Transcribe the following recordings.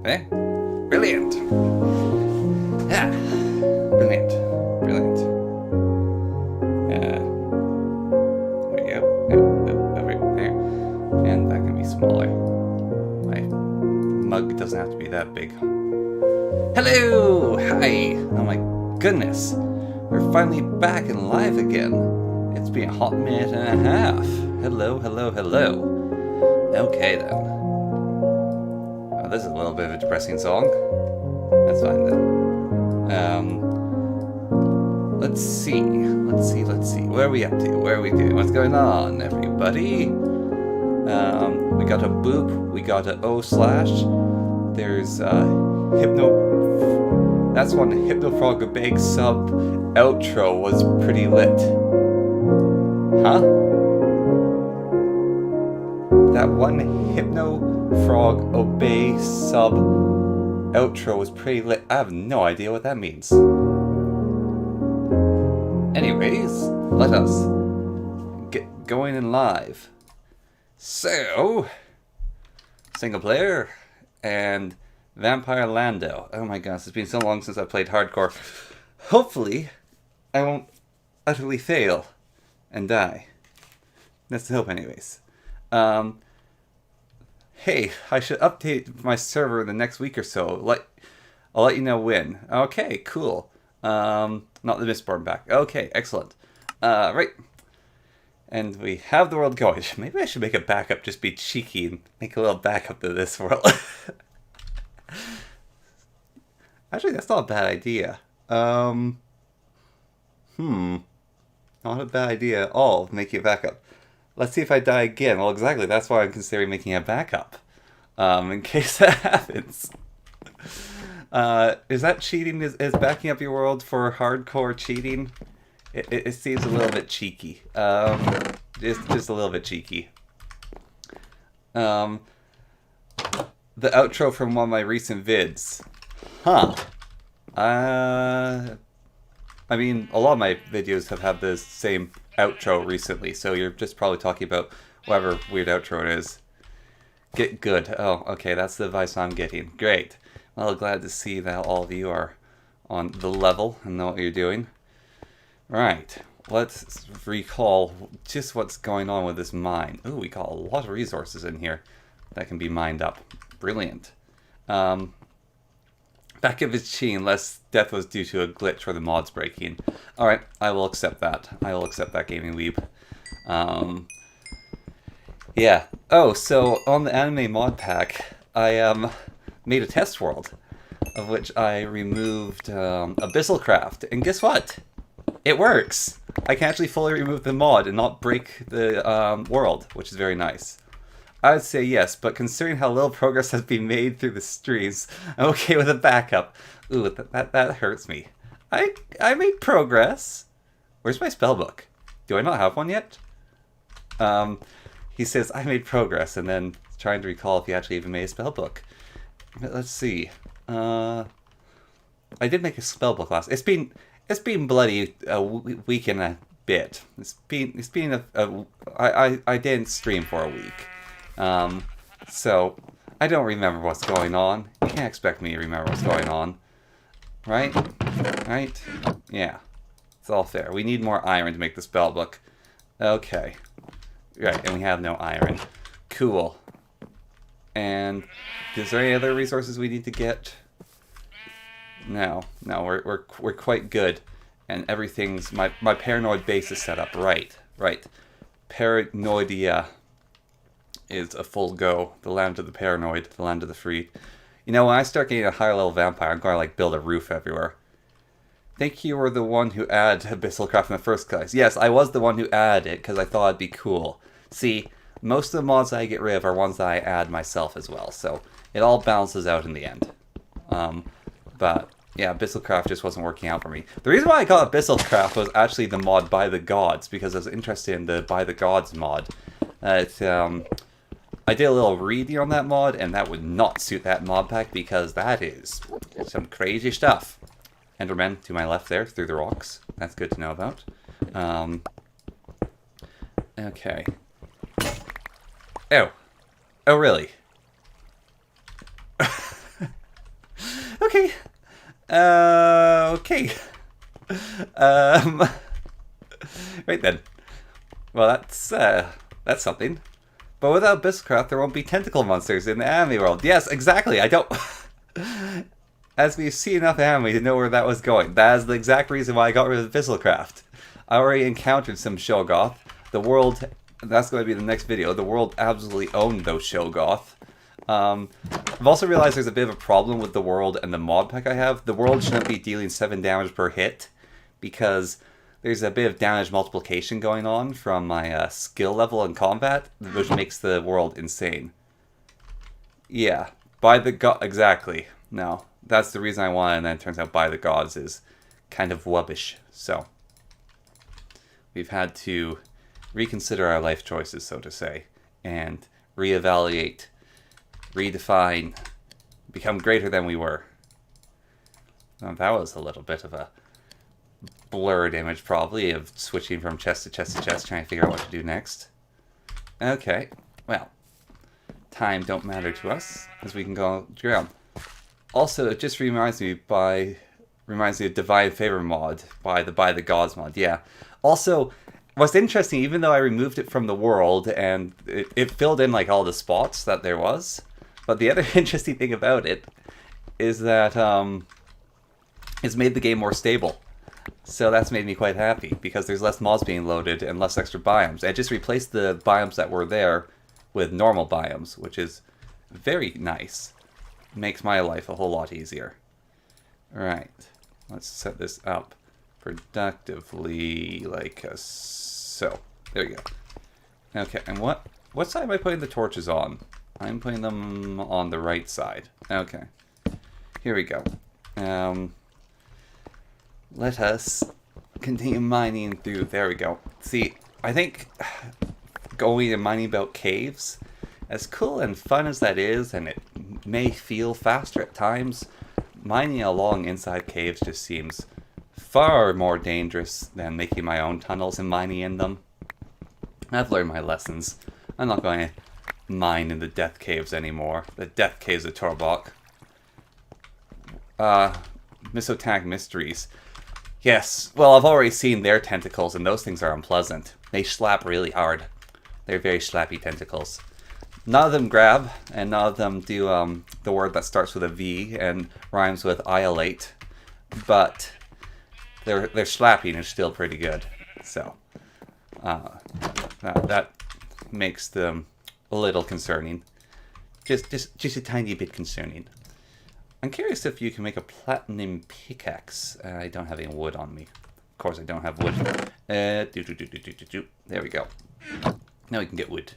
Eh? Brilliant. Yeah. Brilliant. Brilliant. There we go. Over there. And that can be smaller. My mug doesn't have to be that big. Hello! Hi! Oh my goodness. We're finally back and live again. It's been a hot minute and a half. Hello, hello, hello. Okay then. Oh, this is a little bit of a depressing song. That's fine then. Let's see. Where are we up to? Where are we doing? What's going on, everybody? We got a boop. We got a O/. There's Hypno. That's one Hypnofrog a big sub outro was pretty lit. Huh? That one Hypnofrog obey sub outro was pretty lit. I have no idea what that means. Anyways, let us get going in live. So, single player and Vampire Lando. Oh my gosh, it's been so long since I played hardcore. Hopefully, I won't utterly fail and die. That's the hope anyways. Hey, I should update my server in the next week or so. I'll let you know when. Okay, cool. Not the Mistborn back. Okay, excellent. Right. And we have the world going. Maybe I should make a backup, just be cheeky and make a little backup to this world. Actually, that's not a bad idea. Not a bad idea at all, making a backup. Let's see if I die again. Well, exactly, that's why I'm considering making a backup. In case that happens. Is that cheating? Is backing up your world for hardcore cheating? It seems a little bit cheeky. Just a little bit cheeky. The outro from one of my recent vids. Huh. I mean, a lot of my videos have had the same outro recently, so you're just probably talking about whatever weird outro it is. Get good. Oh, okay, that's the advice I'm getting. Great. Well, glad to see that all of you are on the level and know what you're doing. Right, let's recall just what's going on with this mine. Ooh, we got a lot of resources in here that can be mined up. Brilliant. Back of his chin, less death was due to a glitch or the mods breaking. Alright, I will accept that. I will accept that, Gaming Weeb. Yeah. Oh, so on the anime mod pack, I made a test world, of which I removed Abyssal Craft. And guess what? It works! I can actually fully remove the mod and not break the world, which is very nice. I would say yes, but considering how little progress has been made through the streams, I'm okay with a backup. Ooh, that hurts me. I made progress. Where's my spellbook? Do I not have one yet? He says, I made progress, and then trying to recall if he actually even made a spellbook. Let's see. I did make a spellbook last. It's been bloody a week and a bit. I didn't stream for a week. So I don't remember what's going on. You can't expect me to remember what's going on. Right? Right? Yeah. It's all fair. We need more iron to make the spellbook. Okay. Right, and we have no iron. Cool. And is there any other resources we need to get? No, we're quite good, and everything's my paranoid base is set up right. Paranoidia is a full go. The land of the paranoid, the land of the free. You know, when I start getting a higher level vampire, I'm gonna build a roof everywhere. Think you were the one who added Abyssal Craft in the first place. Yes, I was the one who added it because I thought it'd be cool. See, most of the mods I get rid of are ones that I add myself as well, so it all balances out in the end. But yeah, Abyssal Craft just wasn't working out for me. The reason why I got Abyssal Craft was actually the mod By the Gods, because I was interested in the By the Gods mod. I did a little reading on that mod, and that would not suit that mod pack, because that is some crazy stuff. Enderman to my left there, through the rocks. That's good to know about. Okay. Oh. Oh, really? Okay. Okay. Right then. Well, that's something. But without Biscraft, there won't be tentacle monsters in the anime world. Yes, exactly. I don't... As we've seen enough anime to know where that was going. That is the exact reason why I got rid of Biscraft. I already encountered some Shoggoth. The world... That's going to be the next video. The world absolutely owned those Shoggoth. I've also realized there's a bit of a problem with the world and the mod pack I have. The world shouldn't be dealing 7 damage per hit, because there's a bit of damage multiplication going on from my skill level in combat, which makes the world insane. Yeah, by the god, exactly. No, that's the reason I want it, and then it turns out by the gods is kind of wubbish. So, we've had to reconsider our life choices, so to say, and reevaluate, redefine, become greater than we were. Now, that was a little bit of a blurred image, probably, of switching from chest to chest to chest, trying to figure out what to do next. Okay, well, time don't matter to us, as we can go ground. Also, it just reminds me of Divine Favor mod, by the Gods mod, yeah. Also, what's interesting, even though I removed it from the world, and it filled in, like, all the spots that there was, but the other interesting thing about it is that it's made the game more stable. So that's made me quite happy, because there's less mods being loaded and less extra biomes. I just replaced the biomes that were there with normal biomes, which is very nice. Makes my life a whole lot easier. Alright, let's set this up productively, like so. There we go. Okay, and what side am I putting the torches on? I'm putting them on the right side. Okay, here we go. Let us continue mining through. There we go. See, I think going and mining about caves, as cool and fun as that is, and it may feel faster at times, mining along inside caves just seems far more dangerous than making my own tunnels and mining in them. I've learned my lessons. I'm not going to mine in the death caves anymore. The death caves of Torbok. Misotank Mysteries. Yes, well, I've already seen their tentacles, and those things are unpleasant. They slap really hard. They're very slappy tentacles. None of them grab, and none of them do the word that starts with a V and rhymes with iolate, but their slapping is still pretty good. So that makes them a little concerning. Just a tiny bit concerning. I'm curious if you can make a platinum pickaxe. I don't have any wood on me. Of course I don't have wood. There we go. Now we can get wood.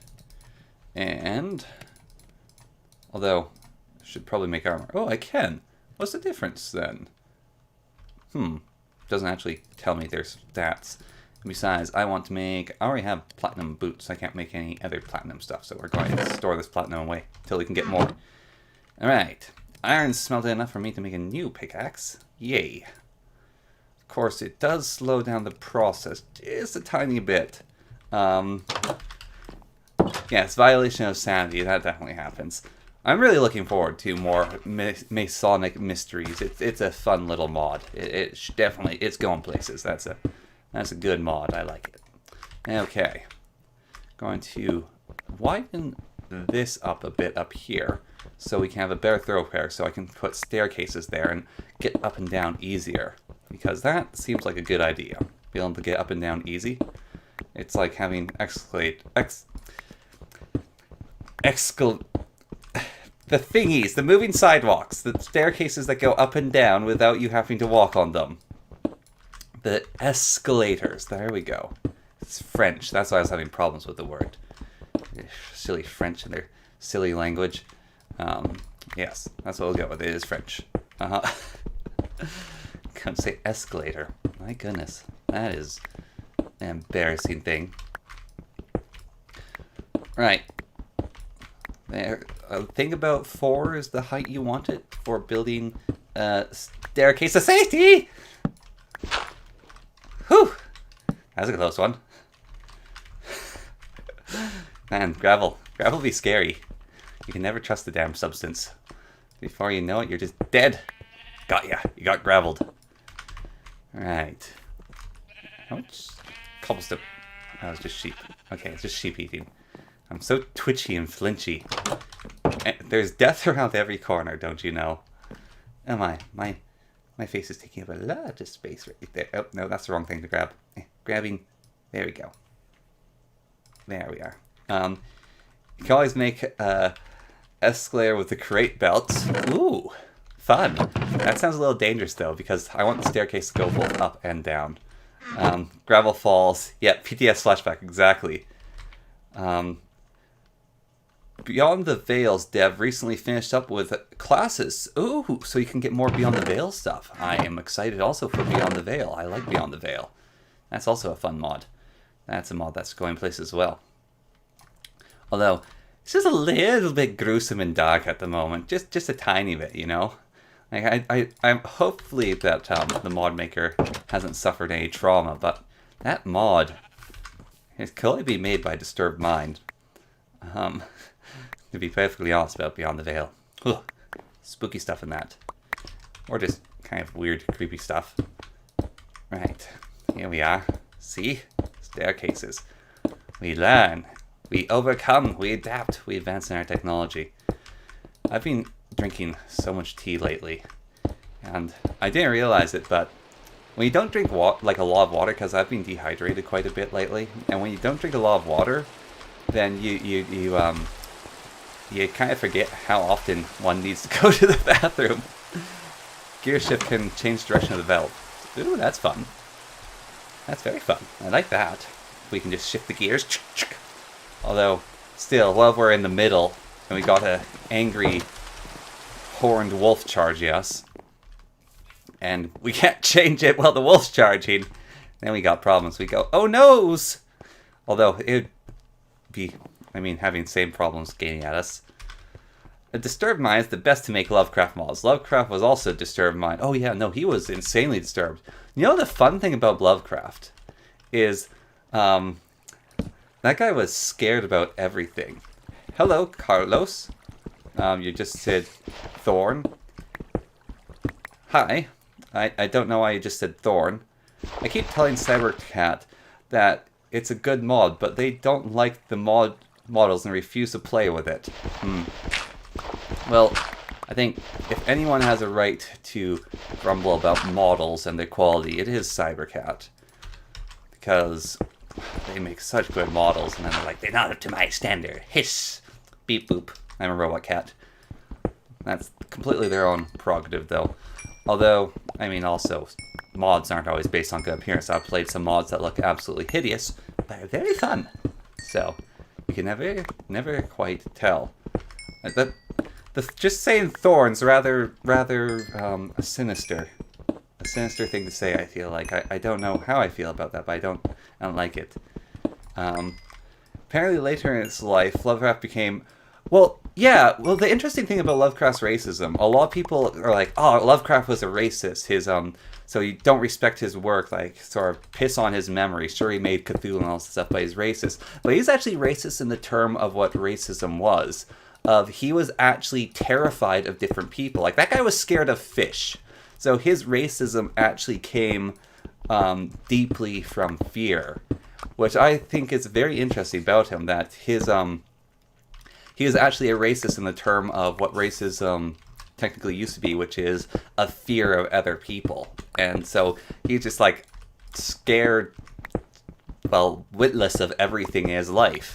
And, although, I should probably make armor. Oh, I can. What's the difference then? Doesn't actually tell me their stats. Besides, I already have platinum boots. I can't make any other platinum stuff, so we're going to store this platinum away until we can get more. Alright. Iron's smelted enough for me to make a new pickaxe. Yay. Of course, it does slow down the process just a tiny bit. Yes, violation of sanity, that definitely happens. I'm really looking forward to more Masonic Mysteries. It's a fun little mod. It's going places. That's a good mod. I like it. Okay. Going to widen this up a bit up here, so we can have a better thoroughfare, so I can put staircases there and get up and down easier. Because that seems like a good idea. Be able to get up and down easy. It's like having the thingies, the moving sidewalks, the staircases that go up and down without you having to walk on them. The escalators, there we go. It's French, that's why I was having problems with the word. Silly French in their silly language. Yes, that's what we'll go with, it is French. Can't say escalator. My goodness, that is an embarrassing thing. Right. There. Think about 4 is the height you want it for building a staircase of safety. Whew. That's a close one. Man, gravel. Gravel be scary. You can never trust the damn substance. Before you know it, you're just dead. got ya. You got gravelled. Alright. How much cobblestone? Oh, it's just sheep. Okay, it's just sheep eating. I'm so twitchy and flinchy. And there's death around every corner, don't you know? Oh my face is taking up a lot of space right there. Oh, no, that's the wrong thing to grab. Grabbing. There we go. There we are. You can always make escalator with the crate belts. Ooh, fun. That sounds a little dangerous though, because I want the staircase to go both up and down. Gravel falls. Yeah, PTS flashback, exactly. Beyond the Veils dev recently finished up with classes. Ooh, so you can get more Beyond the Veil stuff. I am excited also for Beyond the Veil. I like Beyond the Veil. That's also a fun mod. That's a mod that's going places as well. Although, it's just a little bit gruesome and dark at the moment. Just a tiny bit, you know? Like I'm hopefully that the mod maker hasn't suffered any trauma, but that mod it could only be made by a disturbed mind. To be perfectly honest about Beyond the Veil. Ugh, spooky stuff in that. Or just kind of weird, creepy stuff. Right, here we are. See? Staircases. We learn. We overcome. We adapt. We advance in our technology. I've been drinking so much tea lately. And I didn't realize it, but when you don't drink like a lot of water, because I've been dehydrated quite a bit lately, and when you don't drink a lot of water, then you kind of forget how often one needs to go to the bathroom. Gear shift can change direction of the belt. Ooh, that's fun. That's very fun. I like that. We can just shift the gears. Although, still, while we're in the middle, and we got an angry horned wolf charging us, and we can't change it while the wolf's charging, then we got problems. We go, oh noes! Although, it would be, having the same problems gaining at us. A disturbed mind is the best to make Lovecraft mods. Lovecraft was also a disturbed mind. Oh yeah, no, he was insanely disturbed. You know the fun thing about Lovecraft is, that guy was scared about everything. Hello, Carlos. You just said Thorn. Hi. I don't know why you just said Thorn. I keep telling Cybercat that it's a good mod, but they don't like the models and refuse to play with it. Well, I think if anyone has a right to grumble about models and their quality, it is Cybercat. Because they make such good models, and then they're like, they're not up to my standard. Hiss! Beep boop. I'm a robot cat. That's completely their own prerogative, though. Although, also, mods aren't always based on good appearance. I've played some mods that look absolutely hideous, but are very fun. So, you can never quite tell. Just saying Thorn's rather a sinister thing to say. I feel like I don't know how I feel about that, but I don't like it. Apparently, later in its life, Lovecraft became the interesting thing about Lovecraft's racism, a lot of people are like, oh, Lovecraft was a racist. So you don't respect his work, like, sort of piss on his memory. Sure, he made Cthulhu and all this stuff, but he's racist. But he's actually racist in the term of what racism was. He was actually terrified of different people. Like, that guy was scared of fish. So his racism actually came deeply from fear, which I think is very interesting about him, that he is actually a racist in the term of what racism technically used to be, which is a fear of other people. And so he's just like scared, witless of everything in his life.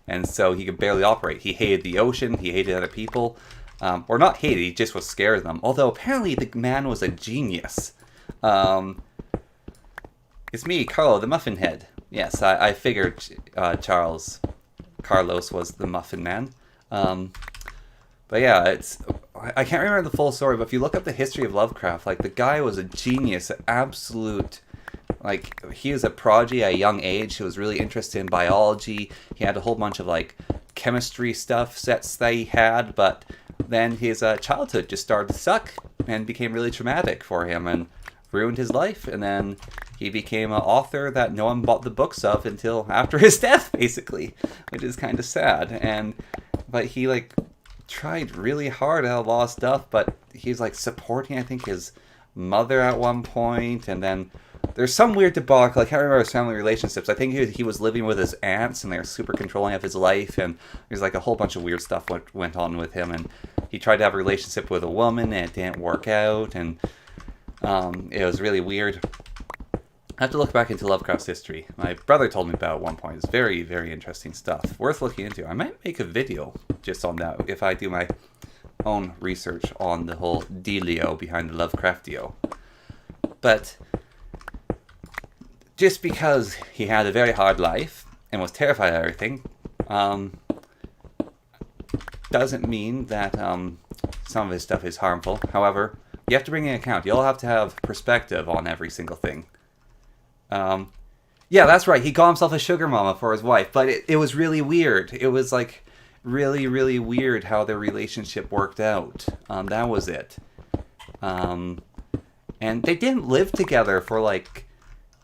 And so he could barely operate. He hated the ocean, he hated other people. Or not hated, he just was scared of them. Although apparently the man was a genius. It's me, Carlo, the Muffin Head. Yes, I figured Carlos was the Muffin Man. But yeah, I can't remember the full story, but if you look up the history of Lovecraft, like, the guy was a genius, absolute, like, he was a prodigy at a young age. He was really interested in biology. He had a whole bunch of, like, chemistry sets that he had, but then his childhood just started to suck and became really traumatic for him and ruined his life. And then he became an author that no one bought the books of until after his death, basically, which is kind of sad. But he, like, tried really hard at a lot of stuff, but he's like supporting, I think, his mother at one point, and then there's some weird debacle. I can't remember his family relationships. I think he was living with his aunts, and they're super controlling of his life, and there's like a whole bunch of weird stuff went on with him, and he tried to have a relationship with a woman, and it didn't work out, and it was really weird. I have to look back into Lovecraft's history. My brother told me about it at one point. It's very, very interesting stuff. Worth looking into. I might make a video just on that if I do my own research on the whole dealio behind the Lovecraftio. But just because he had a very hard life and was terrified of everything, doesn't mean that some of his stuff is harmful. However, you have to bring in account. You'll have to have perspective on every single thing. Yeah, that's right. He called himself a sugar mama for his wife, but it was really weird. It was like really, really weird how their relationship worked out. That was it. And they didn't live together for like,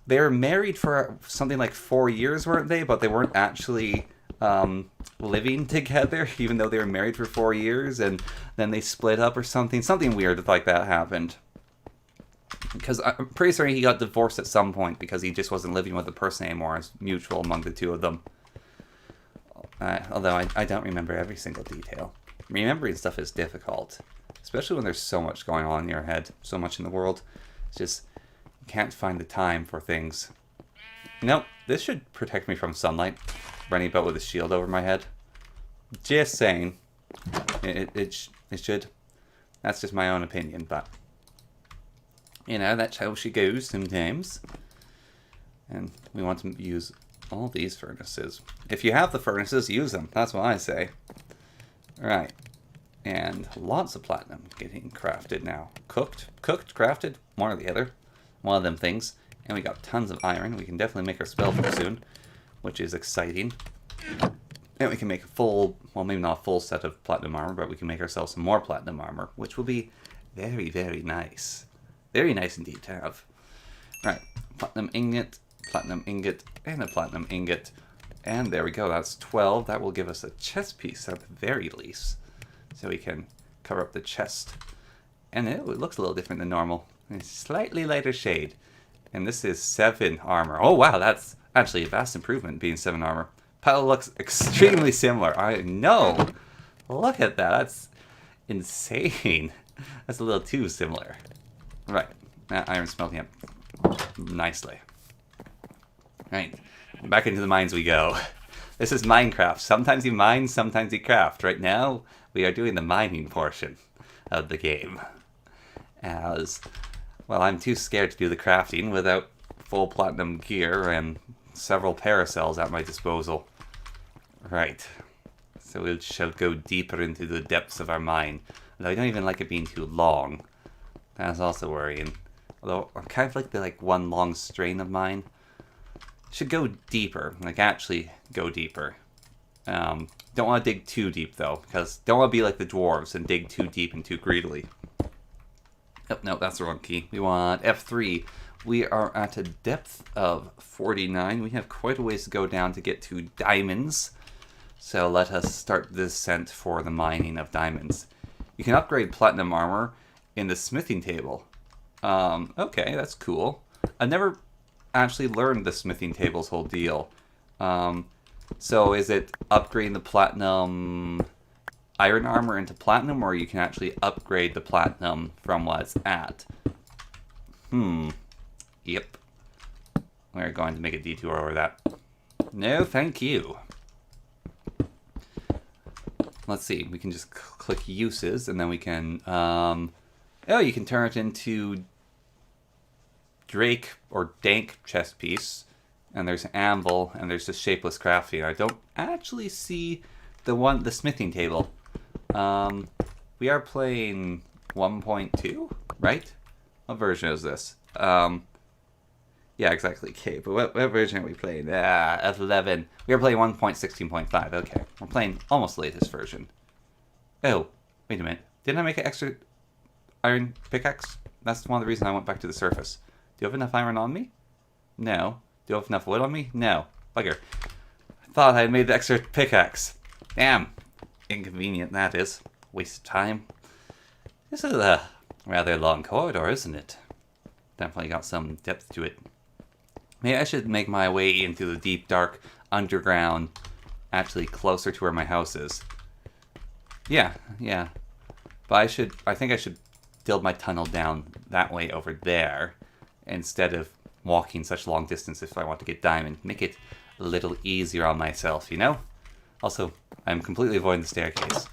they were married for something like 4 years, weren't they? But they weren't actually living together, even though they were married for 4 years, and then they split up or something. Something weird like that happened. Because I'm pretty certain he got divorced at some point because he just wasn't living with the person anymore. It's mutual among the two of them. Although I don't remember every single detail. Remembering stuff is difficult. Especially when there's so much going on in your head. So much in the world. It's just, you can't find the time for things. Nope, this should protect me from sunlight. Running about with a shield over my head. Just saying. It should. That's just my own opinion, but... you know, that's how she goes sometimes. And we want to use all these furnaces. If you have the furnaces, use them. That's what I say. Right. And lots of platinum getting crafted now. Cooked, crafted, one or the other. One of them things. And we got tons of iron. We can definitely make our spell book soon, which is exciting. And we can make a full, well, maybe not a full set of platinum armor, but we can make ourselves some more platinum armor, which will be very, very nice. Very nice indeed to have. Right, platinum ingot, and a platinum ingot. And there we go, that's 12. That will give us a chest piece at the very least. So we can cover up the chest. And it looks a little different than normal. It's slightly lighter shade. And this is 7 armor. Oh wow, that's actually a vast improvement being 7 armor. Pile looks extremely similar. I know. Look at that, that's insane. That's a little too similar. Right, iron smelting up nicely. Right, back into the mines we go. This is Minecraft. Sometimes you mine, sometimes you craft. Right now, we are doing the mining portion of the game. As, well, I'm too scared to do the crafting without full platinum gear and several paracells at my disposal. Right, so we shall go deeper into the depths of our mine. Though I don't even like it being too long. That's also worrying. Although, I kind of like the one long strain of mine. Should go deeper. Like, actually go deeper. Don't want to dig too deep, though. Because don't want to be like the dwarves and dig too deep and too greedily. Oh, no, that's the wrong key. We want F3. We are at a depth of 49. We have quite a ways to go down to get to diamonds. So let us start the descent for the mining of diamonds. You can upgrade platinum armor in the smithing table. Okay, that's cool. I never actually learned the smithing table's whole deal. So is it upgrading the platinum iron armor into platinum, or you can actually upgrade the platinum from what it's at? Yep. We're going to make a detour over that. No, thank you. Let's see, we can just click uses, and then we can, oh, you can turn it into Drake or Dank chest piece, and there's an anvil, and there's just shapeless crafting. I don't actually see the smithing table. We are playing 1.2, right? What version is this? Yeah, exactly. Okay, but what version are we playing? F11. We are playing 1.16.5. Okay, we're playing almost the latest version. Oh, wait a minute. Didn't I make an extra iron pickaxe? That's one of the reasons I went back to the surface. Do you have enough iron on me? No. Do you have enough wood on me? No. Bugger. I thought I had made the extra pickaxe. Damn. Inconvenient that is. Waste of time. This is a rather long corridor, isn't it? Definitely got some depth to it. Maybe I should make my way into the deep, dark underground, actually closer to where my house is. Yeah. But I think I should build my tunnel down that way over there instead of walking such long distance if I want to get diamond. Make it a little easier on myself, you know? Also, I'm completely avoiding the staircase,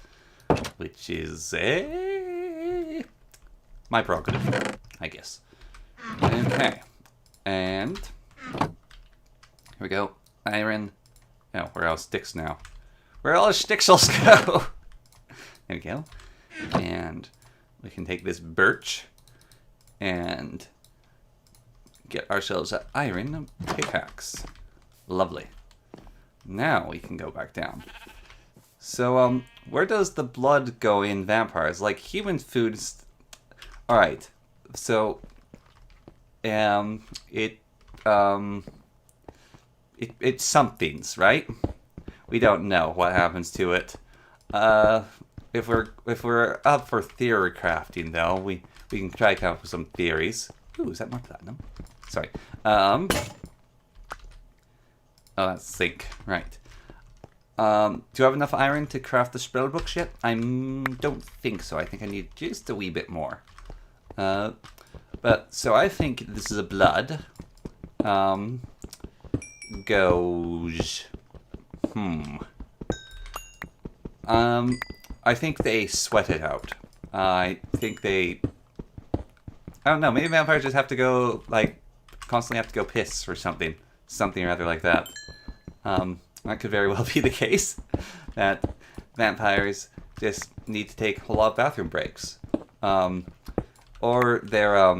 which is my prerogative, I guess. Okay, and here we go. Iron. No, where are all sticks now? Where are all the sticksels go? There we go. And we can take this birch and get ourselves an iron pickaxe. Lovely. Now we can go back down. So, where does the blood go in vampires? Like, human foods... Alright, so... It's somethings, right? We don't know what happens to it. If we're up for theory crafting, though, we can try to come up with some theories. Ooh, is that more platinum? Sorry. Oh, that's zinc. Right. Do I have enough iron to craft the spell books yet? I don't think so. I think I need just a wee bit more. But, so I think this is a blood. Goes... I think they sweat it out. I think they... I don't know, maybe vampires just have to go, like, constantly have to go piss or something. Something or other like that. That could very well be the case. That vampires just need to take a lot of bathroom breaks. Or their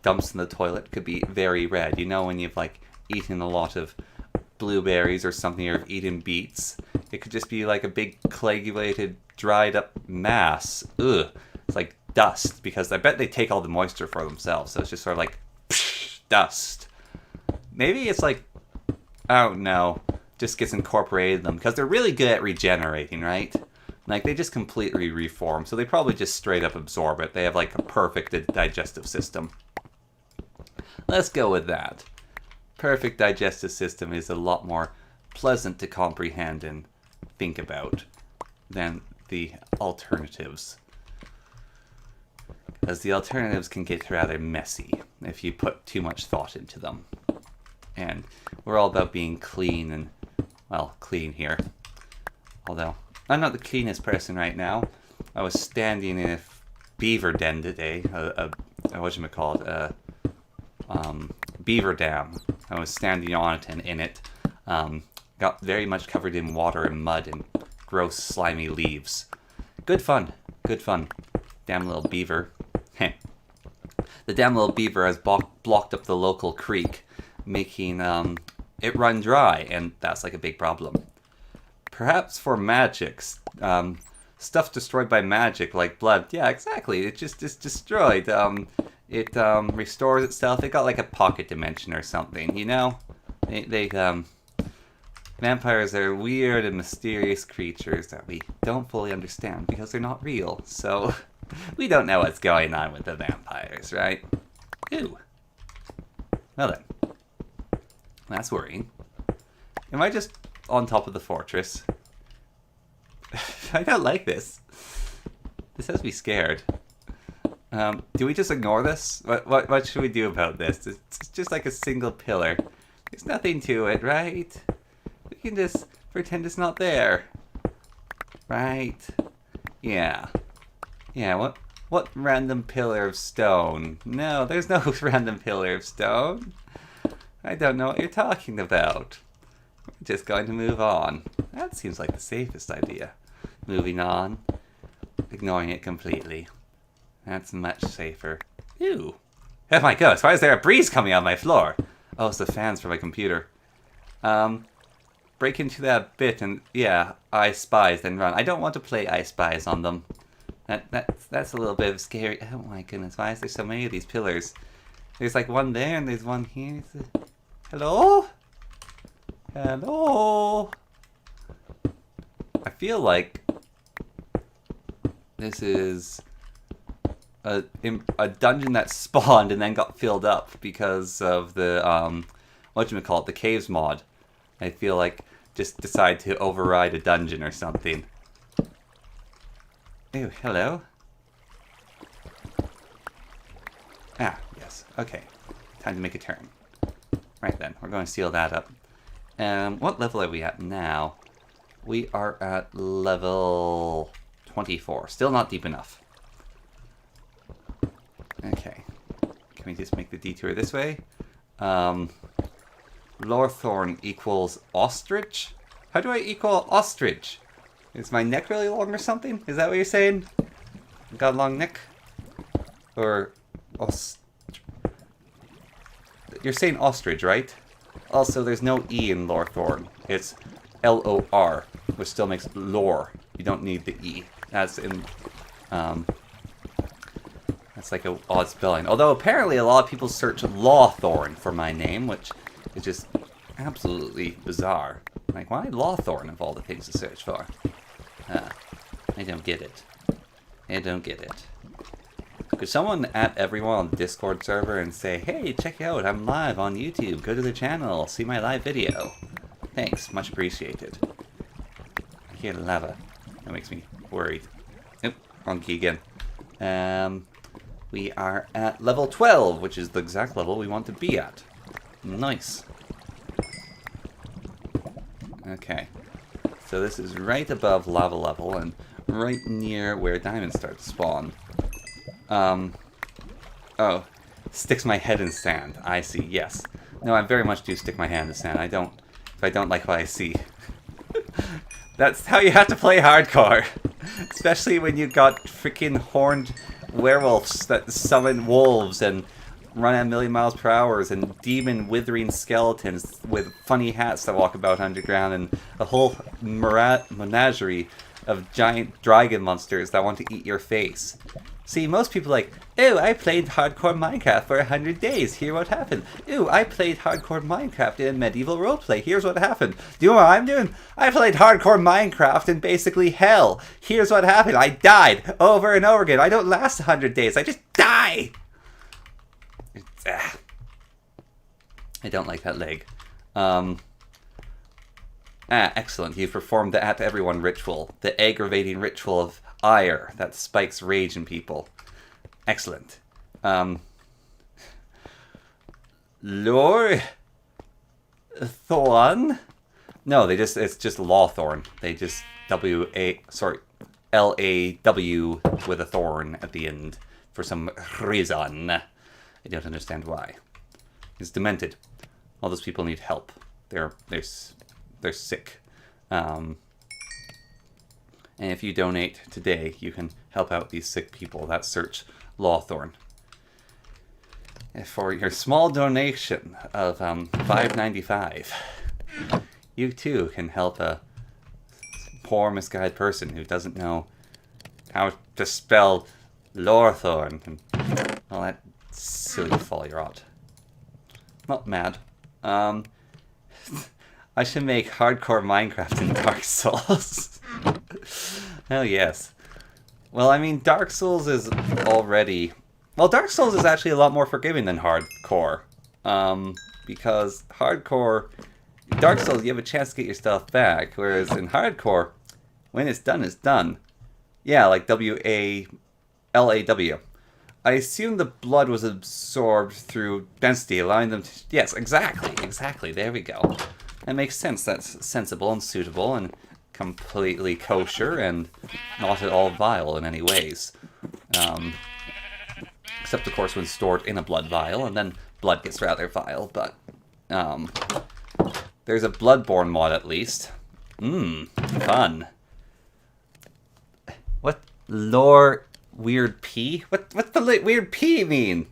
dumps in the toilet could be very red. You know, when you've, like, eaten a lot of blueberries or something, or eaten beets. It could just be like a big coagulated, dried up mass. Ugh. It's like dust, because I bet they take all the moisture for themselves, so it's just sort of like psh, dust. Maybe it's like, I don't know, just gets incorporated in them, because they're really good at regenerating, right? Like, they just completely reform, so they probably just straight up absorb it. They have like a perfect digestive system. Let's go with that. Perfect digestive system is a lot more pleasant to comprehend and think about than the alternatives. As the alternatives can get rather messy if you put too much thought into them. And we're all about being clean and, well, clean here. Although, I'm not the cleanest person right now. I was standing in a beaver den today, whatchamacallit, beaver dam. I was standing on it and in it. Got very much covered in water and mud and gross, slimy leaves. Good fun. Good fun. Damn little beaver. The damn little beaver has blocked up the local creek, making it run dry, and that's like a big problem. Perhaps for magics, stuff destroyed by magic, like blood. Yeah, exactly. It just is destroyed. It restores itself. It got like a pocket dimension or something, you know? Vampires are weird and mysterious creatures that we don't fully understand because they're not real. So, we don't know what's going on with the vampires, right? Ooh. Well then. That's worrying. Am I just on top of the fortress? I don't like this. This has me scared. Do we just ignore this? What should we do about this? It's just like a single pillar. There's nothing to it, right? We can just pretend it's not there. Right? Yeah. Yeah, what random pillar of stone? No, there's no random pillar of stone. I don't know what you're talking about. We're just going to move on. That seems like the safest idea. Moving on. Ignoring it completely. That's much safer. Ew. Oh my gosh, why is there a breeze coming on my floor? Oh, it's the fans for my computer. Break into that bit and, yeah, I Spies, then run. I don't want to play I Spies on them. That's a little bit scary. Oh my goodness, why is there so many of these pillars? There's like one there and there's one here. Hello? Hello? I feel like this is a dungeon that spawned and then got filled up because of the whatchamacallit, the caves mod. I feel like just decide to override a dungeon or something. Ew, hello. Ah, yes. Okay. Time to make a turn. Right then, we're going to seal that up. What level are we at now? We are at level 24. Still not deep enough. Okay. Can we just make the detour this way? Lorthorn equals ostrich? How do I equal ostrich? Is my neck really long or something? Is that what you're saying? Got a long neck? Or you're saying ostrich, right? Also, there's no E in Lorthorn. It's L-O-R, which still makes lore. You don't need the E. That's in... that's like an odd spelling. Although, apparently, a lot of people search Lawthorn for my name, which is just absolutely bizarre. Like, why Lawthorn of all the things to search for? I don't get it. I don't get it. Could someone at everyone on the Discord server and say, hey, check it out, I'm live on YouTube, go to the channel, see my live video. Thanks, much appreciated. I hear lava. That makes me worried. Oop, wrong key again. We are at level 12, which is the exact level we want to be at. Nice. Okay. So this is right above lava level and right near where diamonds start to spawn. Oh, sticks my head in sand. I see, yes. No, I very much do stick my hand in sand. If I don't like what I see. That's how you have to play hardcore. Especially when you've got freaking horned werewolves that summon wolves and run at 1,000,000 miles per hour and demon withering skeletons with funny hats that walk about underground and a whole menagerie of giant dragon monsters that want to eat your face. See, most people are like, ew, I played Hardcore Minecraft for 100 days, hear what happened. Ew, I played Hardcore Minecraft in medieval roleplay, here's what happened. Do you know what I'm doing? I played Hardcore Minecraft in basically hell. Here's what happened, I died over and over again. I don't last 100 days, I just die! I don't like that leg. Excellent, you've performed the At Everyone ritual. The aggravating ritual of ire that spikes rage in people. Excellent. Lorthorn? No, it's just Lawthorn. They just L-A-W with a thorn at the end for some reason. I don't understand why. It's demented. All those people need help. They're sick. And if you donate today, you can help out these sick people that search Lawthorn. And for your small donation of $5.95, you too can help a poor misguided person who doesn't know how to spell Lorthorn and all that silly folly-rot. Not mad. I should make Hardcore Minecraft in Dark Souls. Hell yes. Well, I mean, Dark Souls is already... Well, Dark Souls is actually a lot more forgiving than Hardcore. Because Hardcore... Dark Souls, you have a chance to get your stuff back. Whereas in Hardcore, when it's done, it's done. Yeah, like W-A-L-A-W. I assume the blood was absorbed through density, allowing them to... Yes, exactly. There we go. That makes sense. That's sensible and suitable and completely kosher and not at all vile in any ways. Except, of course, when stored in a blood vial, and then blood gets rather vile, but there's a Bloodborne mod at least. Fun. What? Lore weird P? What's the weird P mean?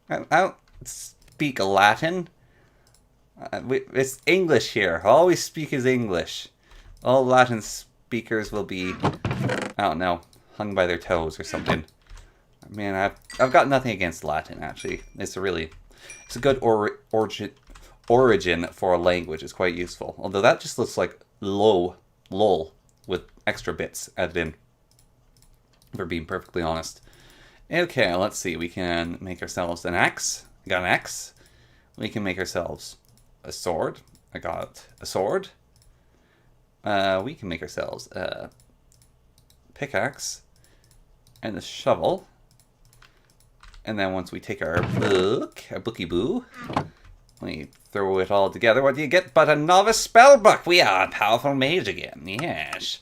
I don't speak Latin. It's English here. All we speak is English. All Latin speakers will be, I don't know, hung by their toes or something. I mean, I've got nothing against Latin, actually. It's a good origin for a language. It's quite useful. Although that just looks like lol with extra bits added in, for being perfectly honest. Okay, let's see. We can make ourselves an axe. I got an axe. We can make ourselves a sword. I got a sword. We can make ourselves a pickaxe and a shovel. And then once we take our bookie boo, we throw it all together. What do you get but a novice spellbook? We are a powerful mage again. Yes.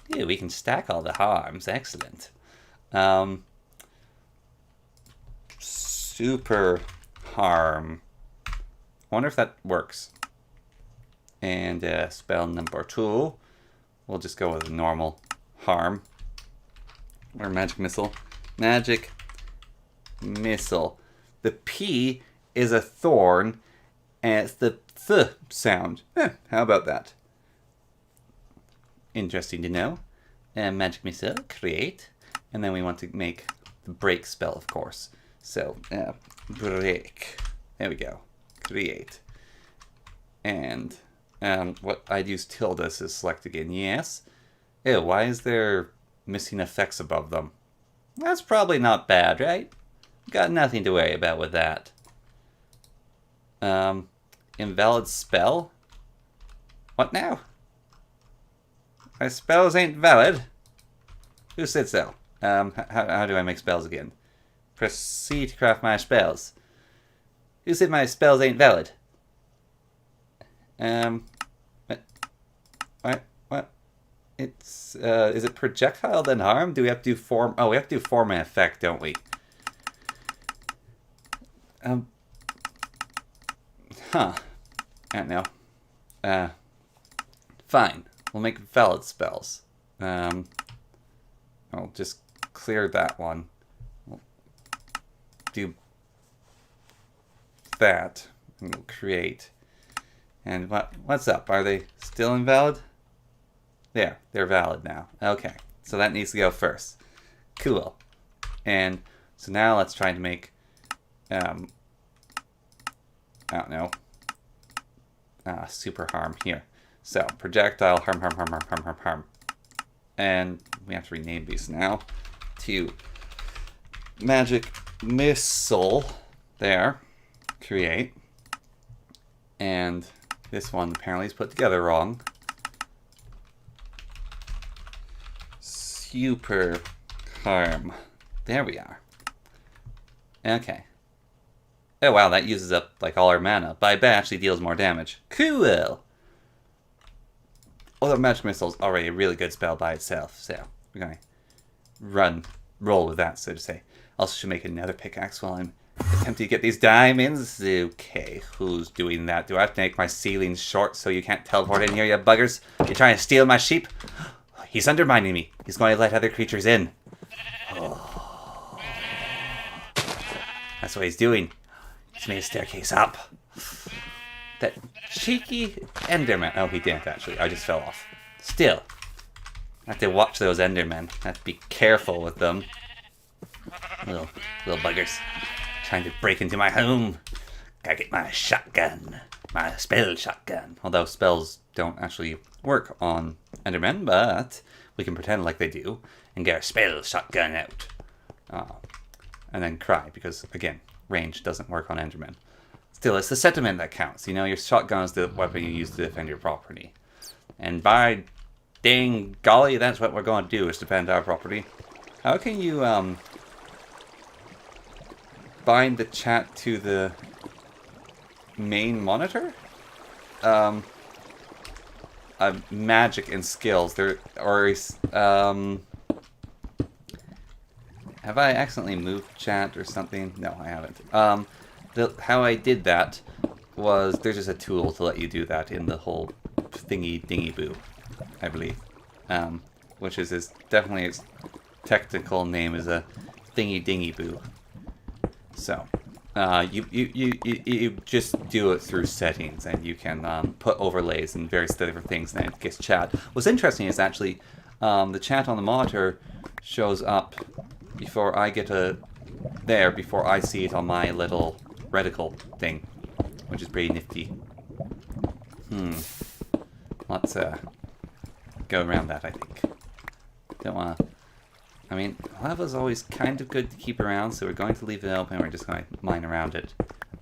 Yeah, we can stack all the harms. Excellent. Super harm. Wonder if that works. And spell number 2. We'll just go with a normal harm. Or magic missile. Magic missile. The P is a thorn, and it's the th sound. How about that? Interesting to know. Magic missile, create. And then we want to make the break spell, of course. So, break. There we go. Create. And what I'd use tilde to select again. Yes. Ew, why is there missing effects above them? That's probably not bad, right? Got nothing to worry about with that. Invalid spell? What now? My spells ain't valid. Who said so? How do I make spells again? Proceed to craft my spells. Who said my spells ain't valid? What? It's, is it projectile then harm? Do we have to do form? Oh, we have to do form and effect, don't we? Huh. I don't know. Fine. We'll make valid spells. I'll just clear that one. We'll do that. And we'll create. And what's up? Are they still invalid? There. They're valid now. Okay. So that needs to go first. Cool. And so now let's try to make I don't know. Super harm here. So, projectile, harm. And we have to rename these now to magic missile. There. Create. And this one apparently is put together wrong. Super harm. There we are. Okay. Oh wow, that uses up like all our mana, but I bet actually deals more damage. Cool! Although Magic Missile is already a really good spell by itself, so we're going to roll with that, so to say. Also should make another pickaxe while I'm attempting to get these diamonds. Okay, who's doing that? Do I have to make my ceilings short so you can't teleport in here, you buggers? You trying to steal my sheep? He's undermining me. He's going to let other creatures in. Oh. That's what he's doing. He's made a staircase up. That cheeky Enderman. Oh, he didn't actually. I just fell off. Still. I have to watch those Endermen. I have to be careful with them. Little buggers. Trying to break into my home. Gotta get my shotgun. My spell shotgun. Although spells don't actually work on Endermen, but we can pretend like they do and get our spell shotgun out. And then cry, because, again, range doesn't work on Endermen. Still, it's the sentiment that counts. You know, your shotgun is the weapon you use to defend your property. And by dang golly, that's what we're going to do, is defend our property. How can you, bind the chat to the main monitor? Magic and skills. Have I accidentally moved chat or something? No, I haven't. How I did that was there's just a tool to let you do that in the whole thingy dingy boo, I believe. Which is definitely its technical name is a thingy dingy boo. So, you just do it through settings, and you can put overlays and various different things, and it gets chat. What's interesting is actually the chat on the monitor shows up before I get before I see it on my little reticle thing, which is pretty nifty. Let's go around that, I think. Don't wanna... I mean, lava's always kind of good to keep around, so we're going to leave it open. We're just going to mine around it.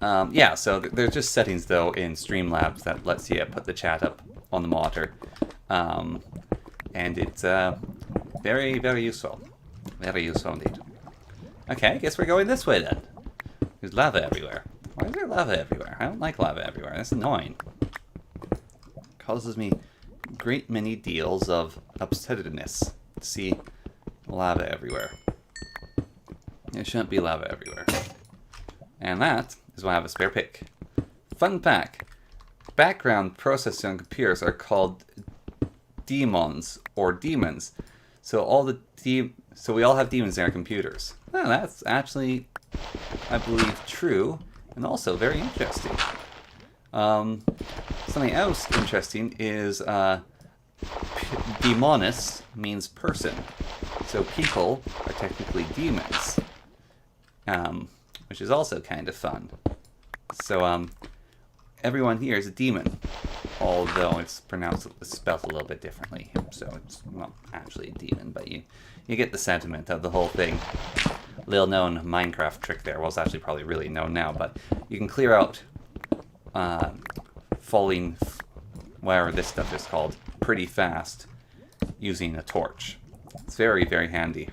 Yeah, so there's just settings, though, in Streamlabs that lets you put the chat up on the monitor. And it's very, very useful. Very useful indeed. Okay, I guess we're going this way, then. There's lava everywhere. Why is there lava everywhere? I don't like lava everywhere. That's annoying. Causes me great many deals of upsetness to see lava everywhere. There shouldn't be lava everywhere. And that is why I have a spare pick. Fun fact. Background processing on computers are called demons or demons. So we all have demons in our computers. Well, that's actually, I believe, true and also very interesting. Something else interesting is demonis means person. So people are technically demons, which is also kind of fun. So everyone here is a demon, although it's spelled a little bit differently. So it's not actually a demon, but you get the sentiment of the whole thing. Little known Minecraft trick there. Well, it's actually probably really known now, but you can clear out falling, whatever this stuff is called, pretty fast using a torch. It's very, very handy.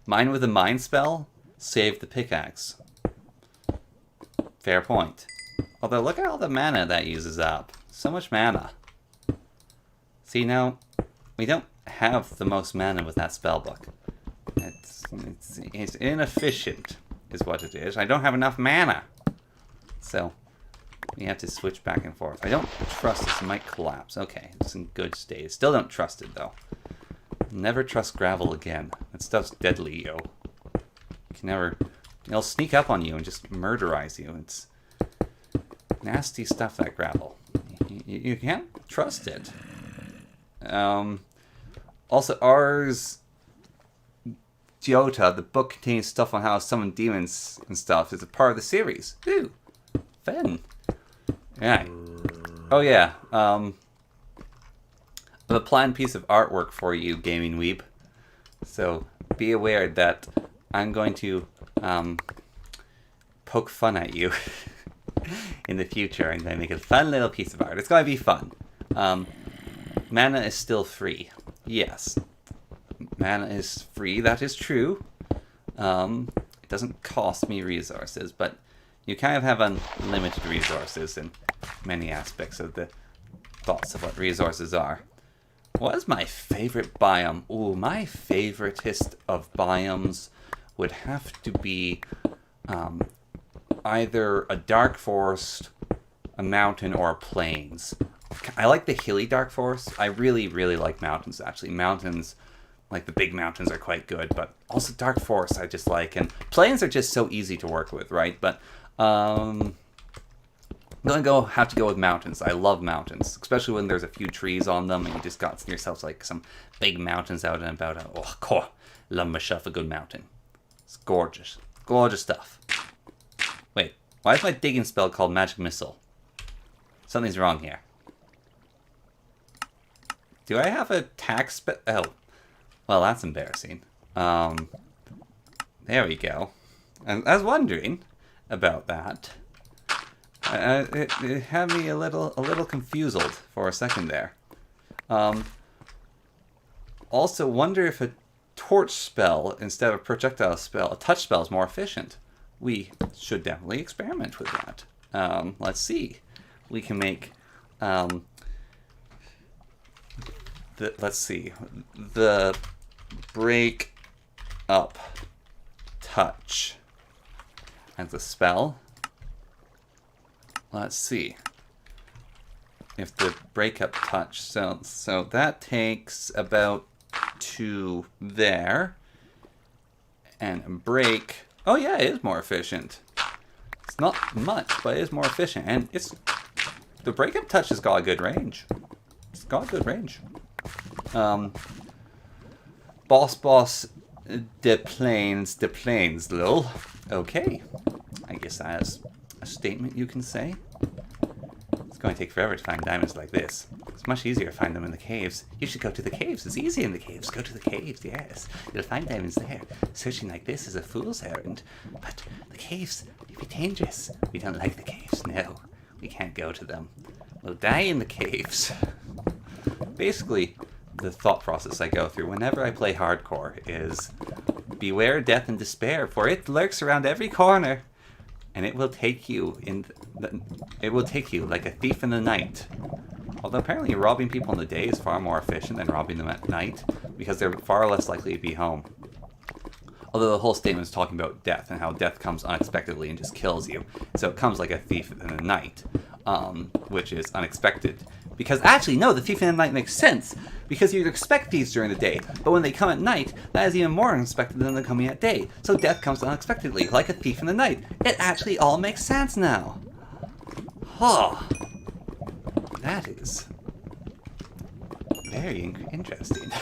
Mine with a mine spell saved the pickaxe. Fair point. Although, look at all the mana that uses up. So much mana. See, now, we don't have the most mana with that spellbook. It's inefficient, is what it is. I don't have enough mana. So, we have to switch back and forth. I don't trust this. It might collapse. Okay, it's in good state. Still don't trust it, though. Never trust gravel again. That stuff's deadly, yo. You can never... It'll sneak up on you and just murderize you. It's nasty stuff, that gravel. You can't trust it. Also, Ars Giota, the book contains stuff on how to summon demons and stuff, is a part of the series. Ooh, fun. Yeah. Oh yeah. I have a planned piece of artwork for you, Gaming Weeb. So be aware that I'm going to poke fun at you in the future. I'm going to make a fun little piece of art. It's going to be fun. Mana is still free. Yes. Mana is free, that is true. It doesn't cost me resources, but you kind of have unlimited resources in many aspects of the thoughts of what resources are. What is my favorite biome? Ooh, my favoritist of biomes would have to be either a dark forest, a mountain, or a plains. I like the hilly dark forest. I really, really like mountains, actually. Mountains, like the big mountains, are quite good, but also dark forests I just like. And plains are just so easy to work with, right? But I'm going to have to go with mountains. I love mountains, especially when there's a few trees on them and you just got yourself like some big mountains out and about. Oh, cool. Love myself a good mountain. It's gorgeous. Gorgeous stuff. Wait, why is my digging spell called Magic Missile? Something's wrong here. Do I have a tax spell? Oh, well, that's embarrassing. There we go. I was wondering about that. It had me a little confused for a second there. Also, wonder if a torch spell instead of a projectile spell, a touch spell, is more efficient. We should definitely experiment with that. Let's see. We can make let's see, the break up touch as a spell. Let's see if the break up touch, so that takes about 2 there, and break, oh yeah, it is more efficient. It's not much, but it is more efficient, and the break up touch has got a good range. It's got a good range. Boss de plains, lol. Okay, I guess that's a statement you can say. going to take forever to find diamonds like this. It's much easier to find them in the caves. You should go to the caves. It's easy in the caves. Go to the caves, yes. You'll find diamonds there. Searching like this is a fool's errand. But the caves, they'd be dangerous. We don't like the caves, no. We can't go to them. We'll die in the caves. Basically, the thought process I go through whenever I play hardcore is beware death and despair, for it lurks around every corner. And it will take you like a thief in the night. Although apparently robbing people in the day is far more efficient than robbing them at night, because they're far less likely to be home. Although the whole statement is talking about death and how death comes unexpectedly and just kills you. So it comes like a thief in the night, which is unexpected. Because actually, no, the thief in the night makes sense. Because you'd expect thieves during the day, but when they come at night, that is even more unexpected than them coming at day. So death comes unexpectedly, like a thief in the night. It actually all makes sense now. Huh. That is very interesting.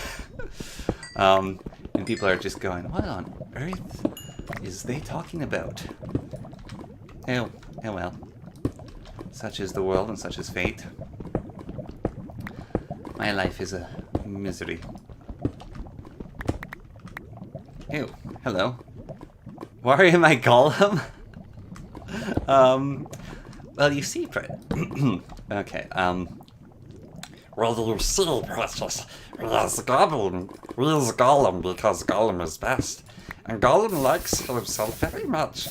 And people are just going, what on earth is they talking about? Oh well. Such is the world and such is fate. My life is a misery. Ew, hello. Why am I Gollum? Well, you see, okay, Well, you see, precious, he's Gollum because Gollum is best. And Gollum likes himself very much.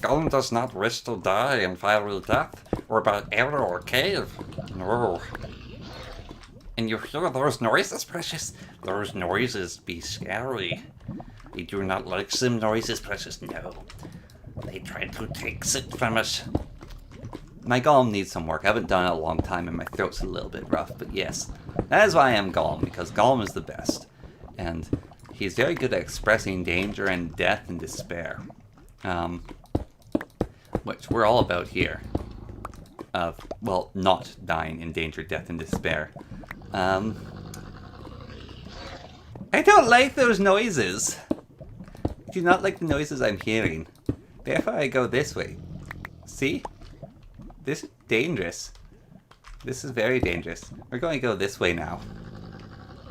Gollum does not wish to die in fiery death, or by arrow or cave. No. And you hear those noises, precious? Those noises be scary. We do not like some noises, precious, no. They try to take it from us. my Gollum needs some work. I haven't done it in a long time and my throat's a little bit rough, but yes. That is why I am Gollum, because Gollum is the best. And he's very good at expressing danger and death and despair. Which we're all about here. Well, not dying in danger, death, and despair. I don't like those noises. I do not like the noises I'm hearing. Therefore, I go this way. See? This is dangerous. This is very dangerous. We're going to go this way now.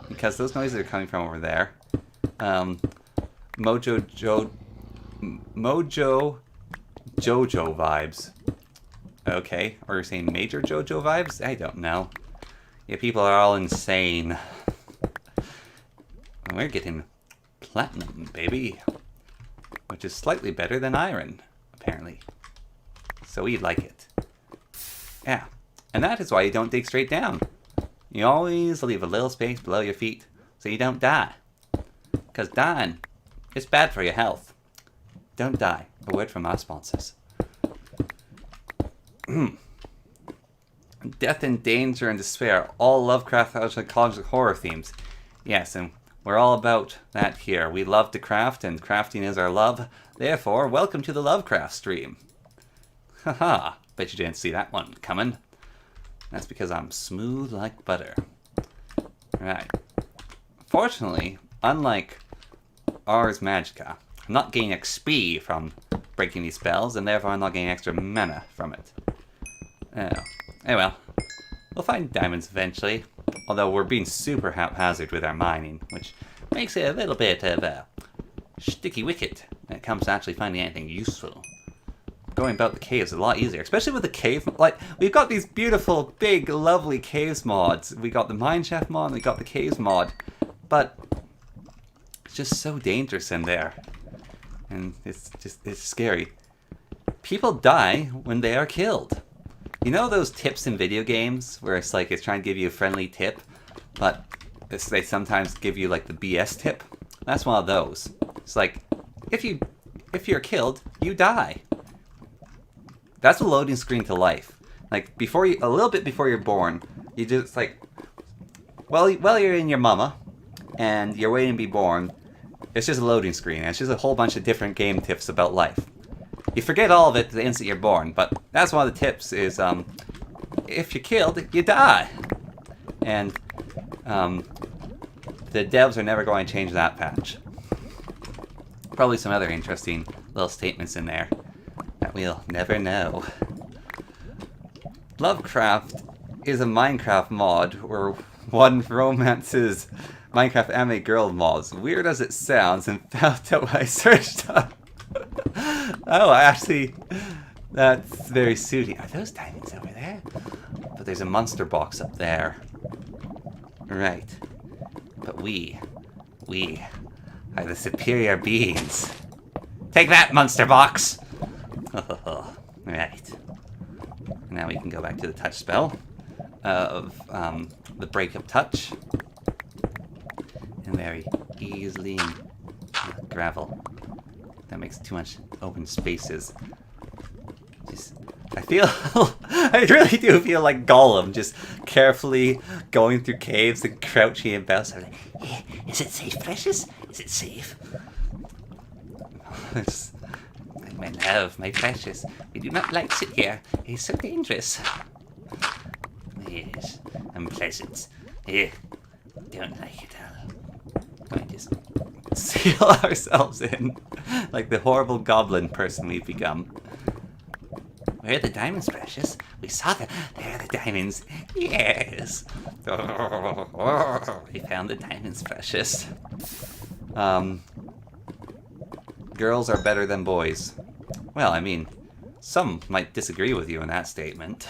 Because those noises are coming from over there. Mojo Jojo vibes. Okay, or you're saying Major Jojo vibes? I don't know. Yeah, people are all insane. And we're getting platinum, baby. Which is slightly better than iron, apparently. So we like it. Yeah, and that is why you don't dig straight down. You always leave a little space below your feet so you don't die. Because dying is bad for your health. Don't die. A word from our sponsors. Death and danger and despair. All Lovecraft psychological horror themes. Yes, and we're all about that here. We love to craft, and crafting is our love. Therefore, welcome to the Lovecraft stream. Haha, bet you didn't see that one coming. That's because I'm smooth like butter. Right. Fortunately, unlike Ars Magica, I'm not getting XP from breaking these spells, and therefore I'm not getting extra mana from it. Oh well. We'll find diamonds eventually. Although we're being super haphazard with our mining, which makes it a little bit of a sticky wicket when it comes to actually finding anything useful. Going about the caves is a lot easier, especially with the cave. Like, we've got these beautiful, big, lovely caves mods. We got the mineshaft mod, and we got the caves mod, but it's just so dangerous in there, and it's scary. People die when they are killed. You know those tips in video games where it's like it's trying to give you a friendly tip, but they sometimes give you like the BS tip? That's one of those. It's like if you're killed, you die. That's a loading screen to life. Like a little bit before you're born, you just like, well you're in your mama, and you're waiting to be born. It's just a loading screen. And it's just a whole bunch of different game tips about life. You forget all of it the instant you're born, but that's one of the tips is, if you're killed, you die. And, the devs are never going to change that patch. Probably some other interesting little statements in there that we'll never know. Lovecraft is a Minecraft mod where one romances Minecraft anime girl mods. Weird as it sounds, and found out when I searched up. Oh, actually, that's very suiting. Are those diamonds over there? But there's a monster box up there. Right. But we are the superior beings. Take that, monster box! Right. Now we can go back to the touch spell of the breakup touch. And very easily gravel. That makes too much open spaces. Just, I feel, I really do feel like Gollum, just carefully going through caves and crouching about. So like, hey, is it safe, precious? Is it safe? It's, my love, my precious, we do not like sit here. It's so dangerous. Yes, unpleasant. Yeah, don't like it all. Going to just seal ourselves in like the horrible goblin person we've become. Where are the diamonds, precious? We saw them. There are the diamonds. Yes. We found the diamonds, precious. Girls are better than boys. Well, I mean, some might disagree with you in that statement.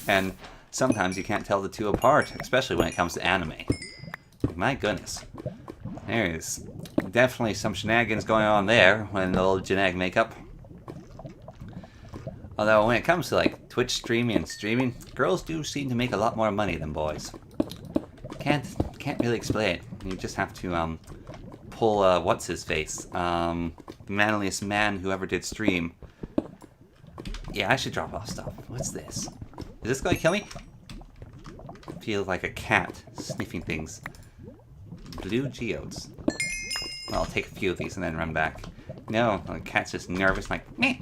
And sometimes you can't tell the two apart, especially when it comes to anime. My goodness. There's definitely some shenanigans going on there when the old genetic makeup. Although when it comes to like Twitch streaming and streaming, girls do seem to make a lot more money than boys. Can't really explain it. You just have to pull what's his face, the manliest man who ever did stream. Yeah, I should drop off stuff. What's this? Is this going to kill me? Feels like a cat sniffing things. Blue geodes. Well, I'll take a few of these and then run back. No, the cat's just nervous, like meh,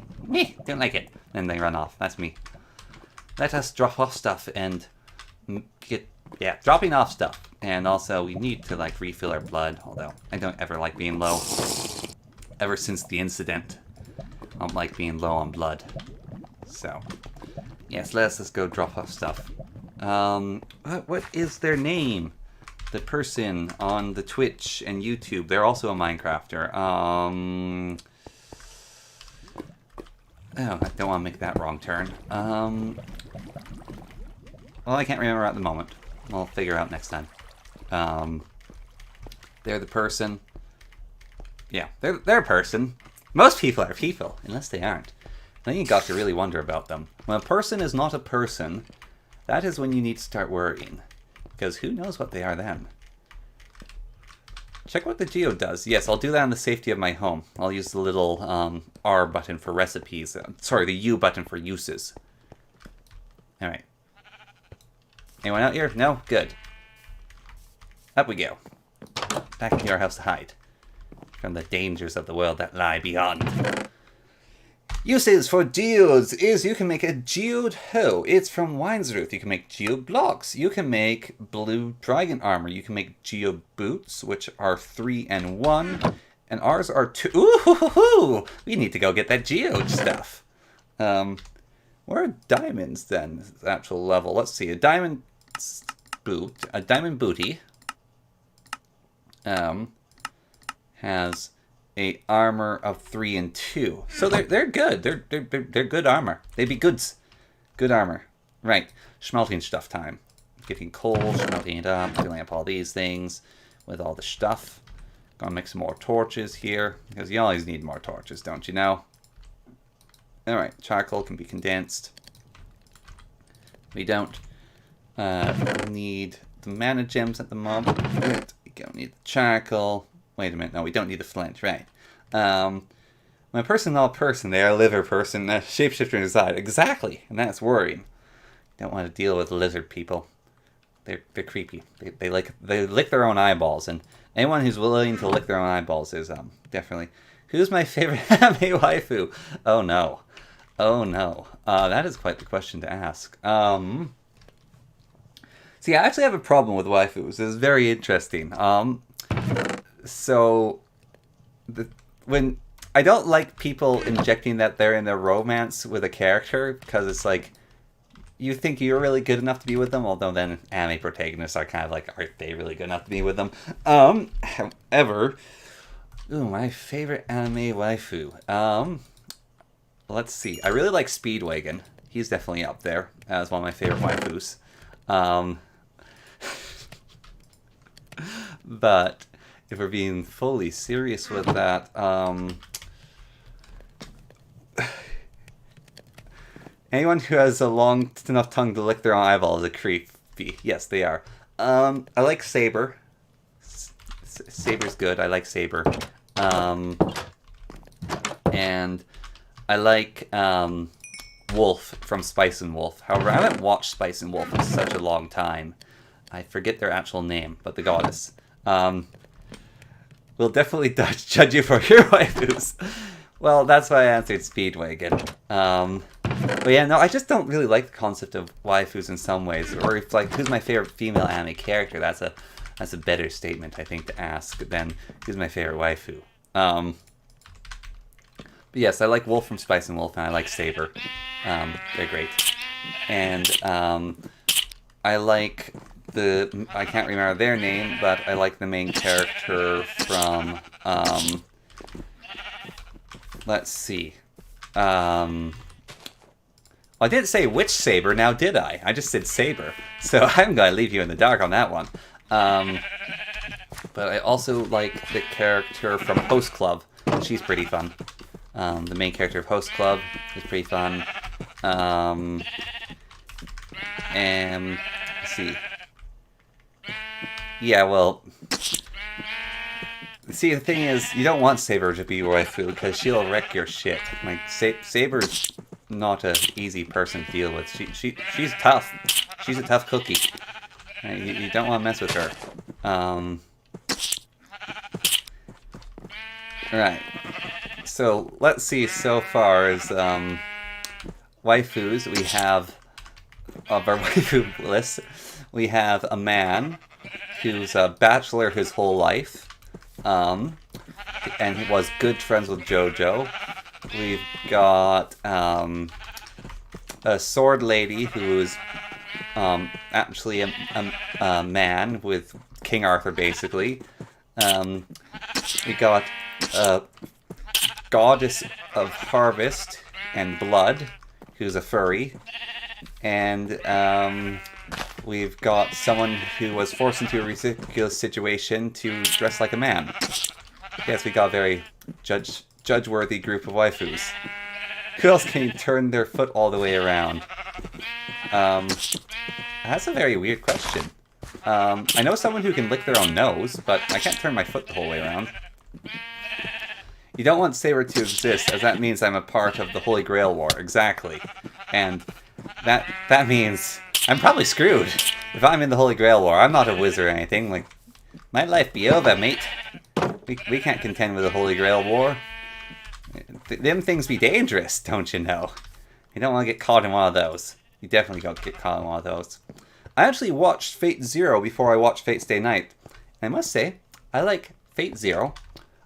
don't like it. Then they run off. That's me. Let us drop off stuff and get, yeah, dropping off stuff. And also, we need to like refill our blood. Although I don't ever like being low. Ever since the incident, I don't like being low on blood. So, yes, let's just go drop off stuff. What is their name? The person on the Twitch and YouTube. They're also a Minecrafter. Oh, I don't want to make that wrong turn. Well, I can't remember at the moment. I'll figure out next time. They're the person. Yeah, they're a person. Most people are people, unless they aren't. Then you got to really wonder about them. When a person is not a person, that is when you need to start worrying. Because who knows what they are then. Check what the geode does. Yes, I'll do that in the safety of my home. I'll use the little R button for recipes. Sorry, the U button for uses. Alright. Anyone out here? No? Good. Up we go. Back into our house to hide. From the dangers of the world that lie beyond. Uses for geodes is you can make a geode hoe. It's from Winesruth. You can make geode blocks. You can make blue dragon armor. You can make geode boots, which are 3 and 1. And ours are 2. Ooh, we need to go get that geode stuff. Where are diamonds then? The actual level. Let's see. A diamond boot. A diamond booty. Has a armor of 3 and 2. So they're good. They're good armor. They'd be goods. Good armor. Right. Smelting stuff time. Getting coal, smelting it up, filling up all these things with all the stuff. Gonna make some more torches here, because you always need more torches, don't you know? Alright, charcoal can be condensed. We don't need the mana gems at the moment. We don't need the charcoal. Wait a minute, no, we don't need the flint, right. When a person not a person, they are a liver person, a shapeshifter inside. Exactly, and that's worrying. Don't want to deal with lizard people. They're creepy. They lick their own eyeballs, and anyone who's willing to lick their own eyeballs is definitely. Who's my favorite anime waifu? Oh no. Oh no. That is quite the question to ask. See, I actually have a problem with waifus. It's very interesting. So, when I don't like people injecting that they're in a romance with a character, because it's like, you think you're really good enough to be with them, although then anime protagonists are kind of like, are they really good enough to be with them? However, ooh, my favorite anime waifu. Let's see. I really like Speedwagon. He's definitely up there as one of my favorite waifus. But if we're being fully serious with that, anyone who has a long enough tongue to lick their own eyeball is a creepy. Yes, they are. I like Saber. Saber's good. I like Saber. And I like Wolf from Spice and Wolf. However, I haven't watched Spice and Wolf in such a long time. I forget their actual name, but the goddess. We'll definitely judge you for your waifus. Well, that's why I answered Speedwagon. But yeah, no, I just don't really like the concept of waifus in some ways. Or if, like, who's my favorite female anime character? That's a better statement, I think, to ask than who's my favorite waifu. But yes, I like Wolf from Spice and Wolf, and I like Saber. They're great. And I like I can't remember their name, but I like the main character from, let's see. I didn't say which Saber, now did I? I just said Saber. So I'm going to leave you in the dark on that one. But I also like the character from Host Club. She's pretty fun. The main character of Host Club is pretty fun. And let's see. Yeah, well, see, the thing is, you don't want Saber to be your waifu because she'll wreck your shit. Like, Saber's not an easy person to deal with. She's tough. She's a tough cookie. You don't want to mess with her. Right. So let's see. So far as waifus, we have of our waifu list. We have a man who's a bachelor his whole life, and he was good friends with JoJo. We've got a sword lady who's actually a man with King Arthur, basically. We got a goddess of harvest and blood who's a furry. And we've got someone who was forced into a ridiculous situation to dress like a man. Yes, we got a very judge-worthy group of waifus. Who else can turn their foot all the way around? That's a very weird question. I know someone who can lick their own nose, but I can't turn my foot the whole way around. You don't want Saber to exist, as that means I'm a part of the Holy Grail War. Exactly. And that means I'm probably screwed if I'm in the Holy Grail War. I'm not a wizard or anything. Like, my life be over, mate. We can't contend with the Holy Grail War. Them things be dangerous, don't you know? You don't want to get caught in one of those. You definitely don't get caught in one of those. I actually watched Fate Zero before I watched Fate Stay Night. And I must say, I like Fate Zero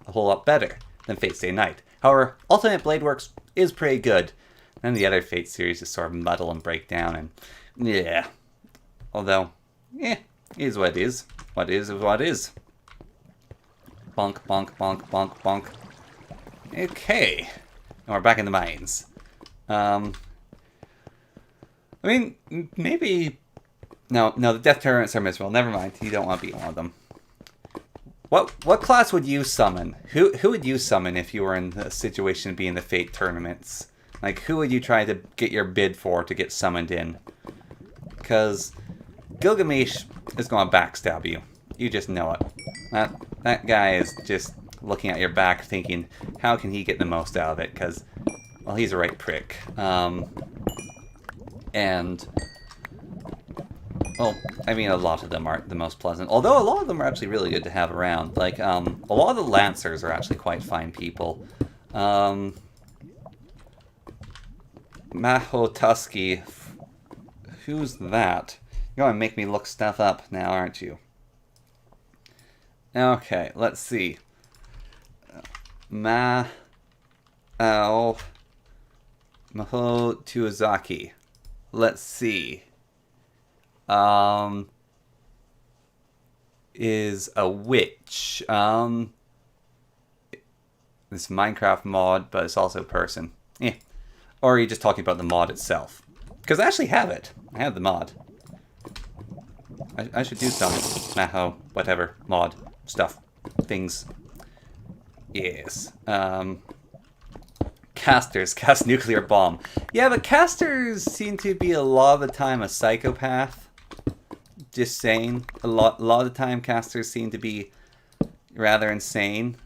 a whole lot better than Fate Stay Night. However, Ultimate Blade Works is pretty good. And the other Fate series is sort of muddle and break down, and yeah. Although, is what it is. What is what is. Bonk, bonk, bonk, bonk, bonk. Okay. And we're back in the mines. I mean, maybe... No, the Death Turrets are miserable. Never mind. You don't want to be one of them. What class would you summon? Who would you summon if you were in the situation to be in the Fate tournaments? Like, who would you try to get your bid for to get summoned in? Because Gilgamesh is going to backstab you. You just know it. That guy is just looking at your back thinking, how can he get the most out of it? Because, well, he's a right prick. And, well, I mean, a lot of them aren't the most pleasant. Although a lot of them are actually really good to have around. Like, a lot of the Lancers are actually quite fine people. Mahotuski. Who's that? You're going to make me look stuff up now, aren't you? Okay, let's see. Mahotuazaki. let's see. Is a witch. This Minecraft mod, but it's also a person. Yeah. Or are you just talking about the mod itself? Because I actually have it. I have the mod. I should do some Maho, whatever, mod stuff. Things. Yes. Casters. Cast nuclear bomb. Yeah, but casters seem to be a lot of the time a psychopath. Just saying. A lot of the time casters seem to be rather insane.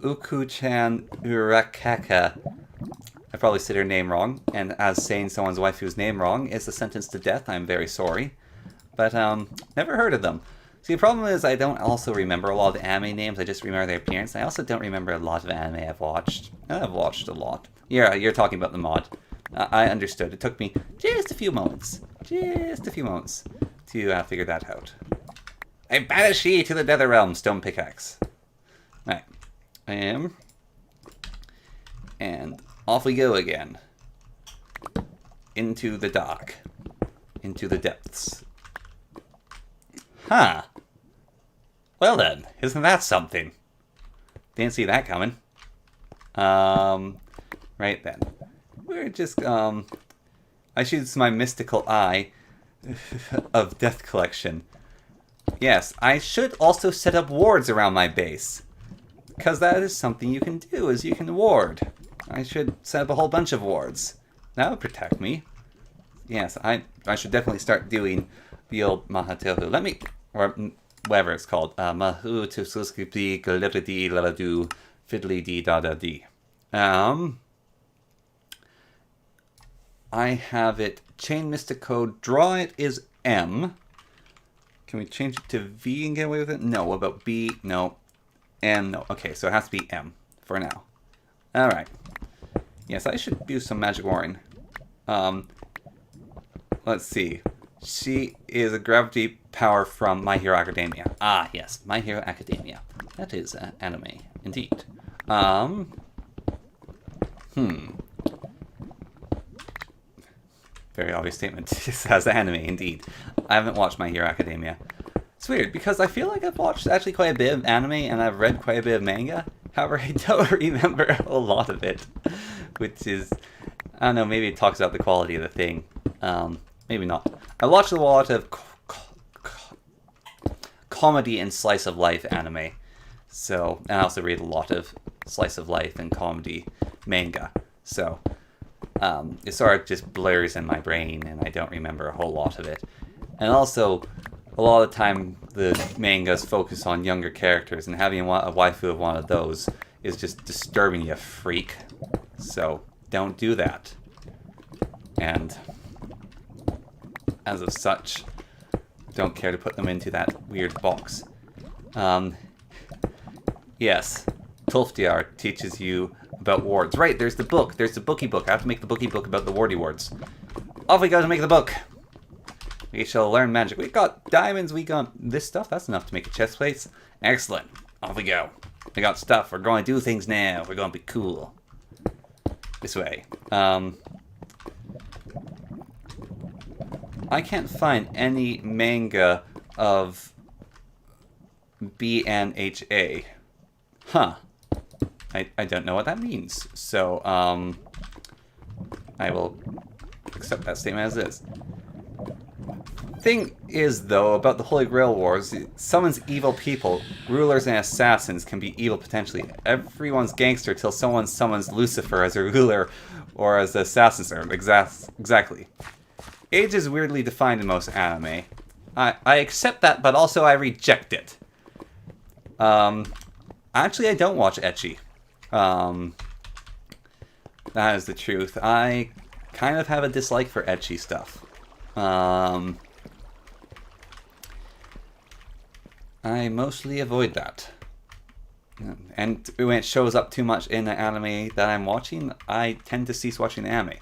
Uku-chan Urakaka. I probably said her name wrong, and as saying someone's waifu's name wrong is a sentence to death, I'm very sorry. But, never heard of them. See, the problem is I don't also remember a lot of the anime names, I just remember their appearance. I also don't remember a lot of anime I've watched. I've watched a lot. Yeah, you're talking about the mod. I understood. It took me just a few moments. Just a few moments to figure that out. I banish ye to the nether realm, stone pickaxe. Alright. And off we go again. Into the dark. Into the depths. Huh. Well then, isn't that something? Didn't see that coming. Right then. We're just, I should use my mystical eye of death collection. Yes, I should also set up wards around my base. Because that is something you can do, is you can ward. I should set up a whole bunch of wards. That would protect me. Yes, I should definitely start doing the old Mahatehu. Let me, or whatever it's called. Mahu to Suskipi Galipidi Laladu Fiddly Dee Da Da Dee. I have it, chain mystic code, draw it is M. Can we change it to V and get away with it? No, what about B? No. M, no. Okay, so it has to be M for now. Alright. Yes, I should do some magic warring. Let's see. She is a gravity power from My Hero Academia. Ah, yes, My Hero Academia. That is anime, indeed. Very obvious statement. This has anime, indeed. I haven't watched My Hero Academia. It's weird, because I feel like I've watched actually quite a bit of anime, and I've read quite a bit of manga. However, I don't remember a whole lot of it. Which is, I don't know, maybe it talks about the quality of the thing. Maybe not. I watched a lot of comedy and slice of life anime. So, and I also read a lot of slice of life and comedy manga. So, it sort of just blurs in my brain, and I don't remember a whole lot of it. And also, a lot of the time, the mangas focus on younger characters, and having a waifu of one of those is just disturbing, you freak. So, don't do that. And, as of such, don't care to put them into that weird box. Yes, Tulfdiar teaches you about wards. Right, there's the book. There's the bookie book. I have to make the bookie book about the wardy wards. Off we go to make the book. We shall learn magic. We got diamonds. We got this stuff. That's enough to make a chest plate. Excellent. Off we go. We got stuff. We're going to do things now. We're going to be cool. This way. I can't find any manga of BNHA. Huh. I don't know what that means. So, I will accept that statement as is. Thing is, though, about the Holy Grail Wars, it summons evil people. Rulers and assassins can be evil potentially. Everyone's gangster till someone summons Lucifer as a ruler or as the assassins are. Exactly. Age is weirdly defined in most anime. I accept that, but also I reject it. Actually, I don't watch ecchi. That is the truth. I kind of have a dislike for ecchi stuff. I mostly avoid that. And when it shows up too much in the anime that I'm watching, I tend to cease watching the anime.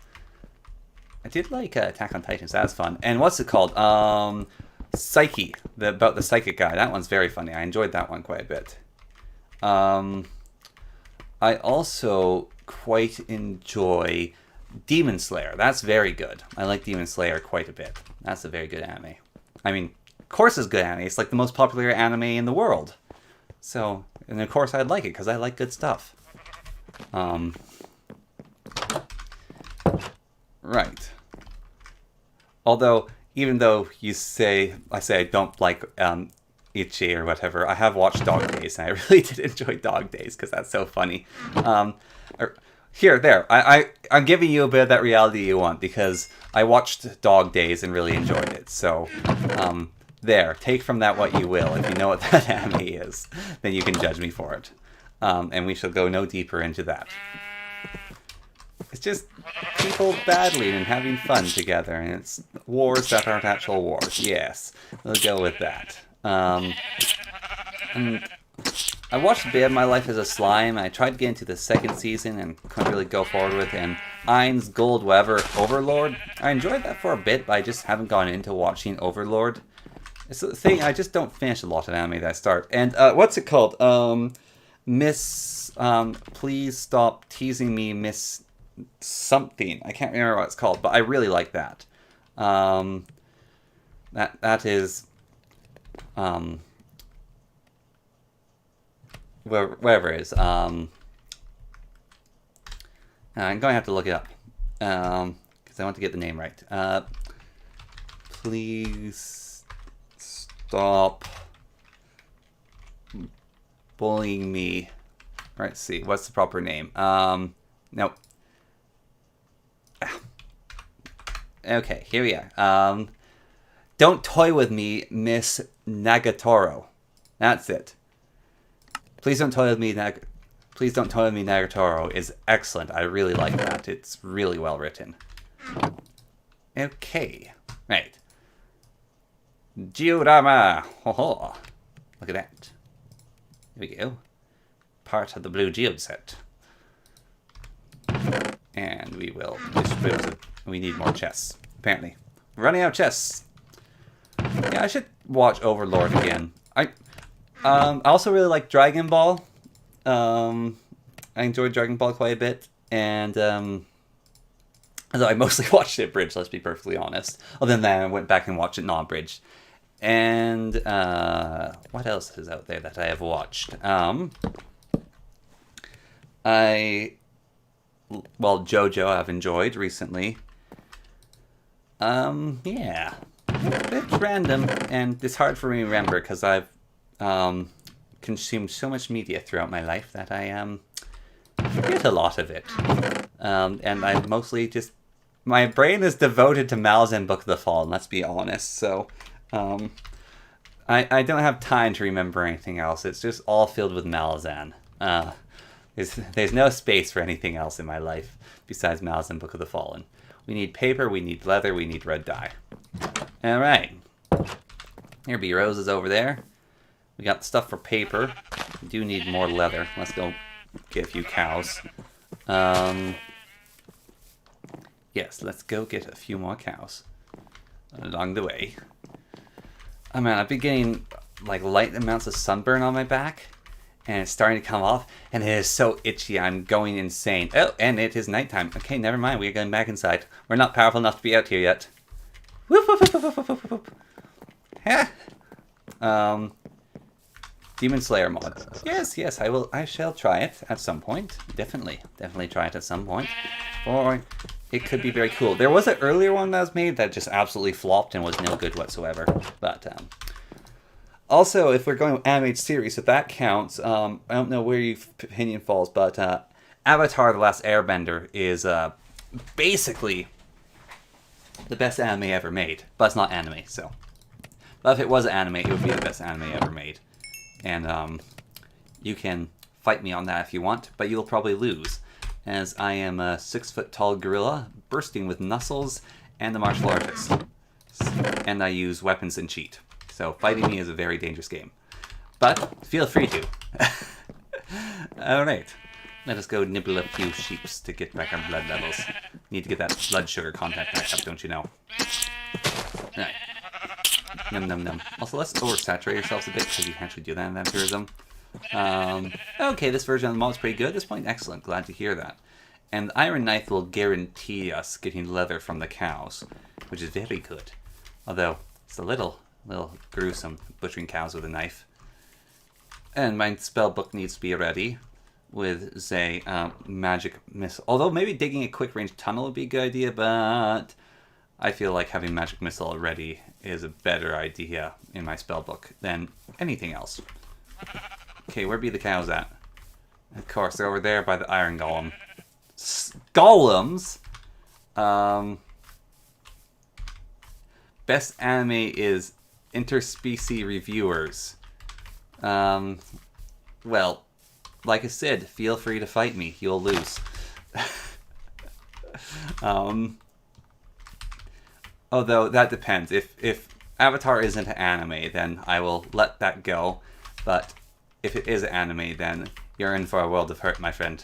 I did like Attack on Titans, that was fun. And what's it called? Psyche, about the psychic guy. That one's very funny. I enjoyed that one quite a bit. I also quite enjoy Demon Slayer. That's very good. I like Demon Slayer quite a bit. That's a very good anime. I mean, of course it's good anime. It's like the most popular anime in the world. So, and of course I'd like it because I like good stuff. Right. Although, even though I say I don't like Ichi or whatever, I have watched Dog Days, and I really did enjoy Dog Days because that's so funny. I'm giving you a bit of that reality you want because I watched Dog Days and really enjoyed it. So, take from that what you will. If you know what that anime is, then you can judge me for it. And we shall go no deeper into that. It's just people battling and having fun together, and it's wars that aren't actual wars. Yes, we'll go with that. And I watched a bit of My Life as a Slime. I tried to get into the second season and couldn't really go forward with it. And Ein's Gold Weather Overlord. I enjoyed that for a bit, but I just haven't gone into watching Overlord. It's the thing, I just don't finish a lot of anime that I start. And what's it called? Please Stop Teasing Me, Miss something. I can't remember what it's called, but I really like that. That is whatever it is. I'm going to have to look it up because I want to get the name right. Please stop bullying me. Let's see. What's the proper name? No. Okay, here we are. Don't Toy With Me, Miss Nagatoro. That's it. Please Don't Toy With Me, Please Don't Toy With Me, Nagatoro is excellent. I really like that. It's really well written. Okay. Right. Georama. Ho. Look at that. Here we go. Part of the Blue Geode set. And we will dispose of... We need more chests, apparently. We're running out of chests. Yeah, I should watch Overlord again. I also really like Dragon Ball. I enjoyed Dragon Ball quite a bit. And, although I mostly watched it bridge, let's be perfectly honest. Other than that, I went back and watched it non-bridge. And, what else is out there that I have watched? JoJo I've enjoyed recently. Yeah. It's random, and it's hard for me to remember because I've consumed so much media throughout my life that I forget a lot of it. And I mostly just... My brain is devoted to Malazan Book of the Fallen, let's be honest, so... I don't have time to remember anything else. It's just all filled with Malazan. There's no space for anything else in my life besides Malazan Book of the Fallen. We need paper, we need leather, we need red dye. Alright. Here be roses over there. We got stuff for paper. We do need more leather. Let's go get a few cows. Yes, let's go get a few more cows along the way. Oh man, I've been getting like light amounts of sunburn on my back. And it's starting to come off, and it is so itchy, I'm going insane. Oh, and it is nighttime. Okay, never mind, we're going back inside. We're not powerful enough to be out here yet. Whoop, whoop, whoop, whoop, whoop, whoop, whoop. Yeah. Demon Slayer mod. Yes, I shall try it at some point. Definitely try it at some point. Or it could be very cool. There was an earlier one that was made that just absolutely flopped and was no good whatsoever. But, also, if we're going animated series, if that counts, I don't know where your opinion falls, but Avatar: The Last Airbender is basically the best anime ever made. But it's not anime, so. But if it was anime, it would be the best anime ever made. And you can fight me on that if you want, but you'll probably lose, as I am a 6-foot-tall gorilla, bursting with muscles, and a martial artist. And I use weapons and cheat. So fighting me is a very dangerous game. But feel free to. Alright. Let us go nibble a few sheeps to get back our blood levels. Need to get that blood sugar content back up, don't you know? Alright. Num num num. Also, let's oversaturate yourselves a bit because you can actually do that in Vampirism. Okay, this version of the mod is pretty good. At this point, excellent. Glad to hear that. And the iron knife will guarantee us getting leather from the cows, which is very good. Although, it's a little gruesome butchering cows with a knife. And my spell book needs to be ready with, say, magic missile. Although maybe digging a quick range tunnel would be a good idea, but I feel like having magic missile ready is a better idea in my spell book than anything else. Okay, where be the cows at? Of course, they're over there by the iron golem. Golems? Best anime is interspecies reviewers. Well, like I said, feel free to fight me. You'll lose. Although, that depends. If Avatar isn't anime, then I will let that go. But if it is anime, then you're in for a world of hurt, my friend.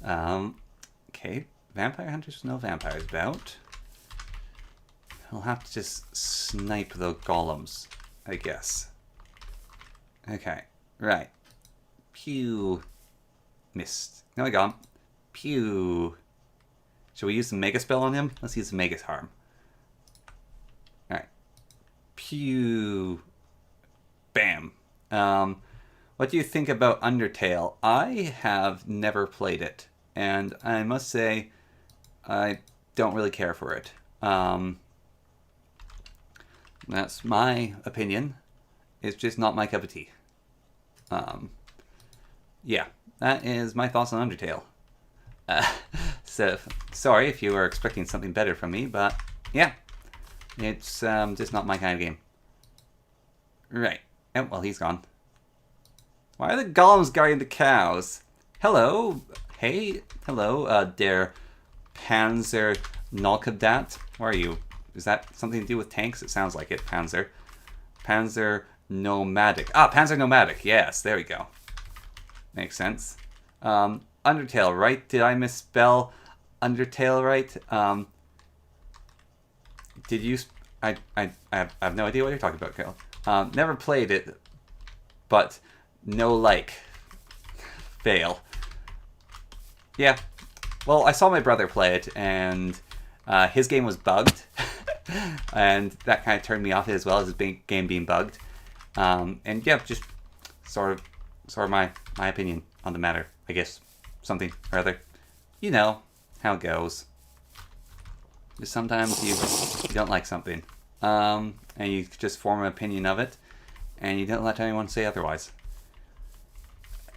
Okay. Vampire hunters, no vampires about. I'll have to just snipe the golems, I guess. Okay. Right. Pew. Missed. No, I got him. Pew. Should we use the Mega Spell on him? Let's use the Mega Harm. Alright. Pew. Bam. What do you think about Undertale? I have never played it, and I must say, I don't really care for it. That's my opinion. It's just not my cup of tea. Yeah, that is my thoughts on Undertale. So, sorry if you were expecting something better from me, but yeah, it's just not my kind of game. Right. Oh, well, he's gone. Why are the golems guarding the cows? Hello. Hey. Hello, der Panzer Nolkadat. Where are you? Is that something to do with tanks? It sounds like it. Panzer. Panzer Nomadic. Ah, Panzer Nomadic. Yes, there we go. Makes sense. Undertale, right? Did I misspell Undertale right? Did you... I have no idea what you're talking about, Kale. Never played it, but no like. Fail. Yeah. Well, I saw my brother play it, and his game was bugged. And that kind of turned me off as well as his game being bugged. And yeah, just sort of my opinion on the matter, I guess. Something or other. You know how it goes. Just sometimes you don't like something. And you just form an opinion of it, and you don't let anyone say otherwise.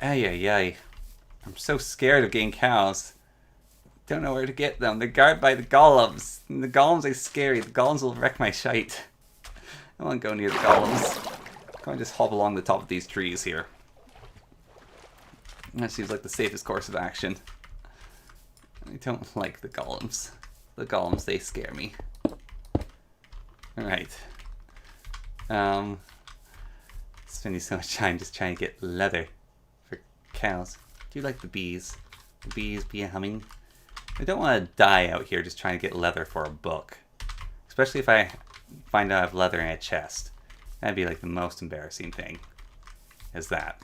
Ay. I'm so scared of getting cows. Don't know where to get them. They're guarded by the golems. And the golems are scary. The golems will wreck my shite. I won't go near the golems. I'm going to just hop along the top of these trees here. That seems like the safest course of action. I don't like the golems. The golems, they scare me. Alright. Spending so much time just trying to get leather for cows. Do you like the bees? The bees be humming? I don't want to die out here just trying to get leather for a book. Especially if I find out I have leather in a chest. That'd be like the most embarrassing thing. Is that.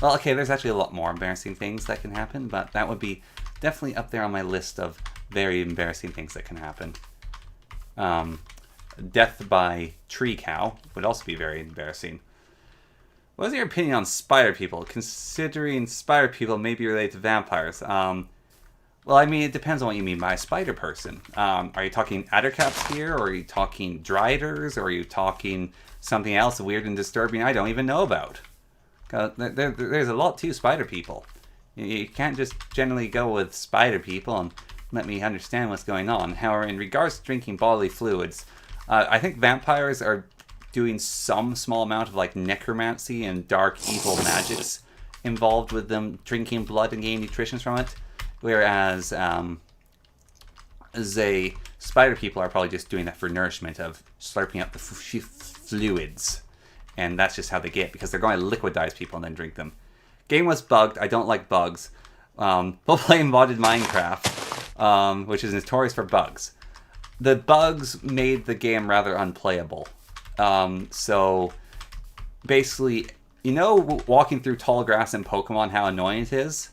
Well, okay, there's actually a lot more embarrassing things that can happen, but that would be definitely up there on my list of very embarrassing things that can happen. Death by tree cow would also be very embarrassing. What is your opinion on spider people, considering spider people may be related to vampires? Well, I mean, it depends on what you mean by a spider person. Are you talking addercaps here, or are you talking driders, or are you talking something else weird and disturbing I don't even know about? There's a lot to spider people. You can't just generally go with spider people and let me understand what's going on. However, in regards to drinking bodily fluids, I think vampires are doing some small amount of like necromancy and dark evil magics involved with them drinking blood and gaining nutrition from it. Whereas spider people are probably just doing that for nourishment of slurping up the fluids. And that's just how they get, because they're going to liquidize people and then drink them. Game was bugged. I don't like bugs. We'll play modded Minecraft, which is notorious for bugs. The bugs made the game rather unplayable. So basically, you know, walking through tall grass in Pokemon, how annoying it is?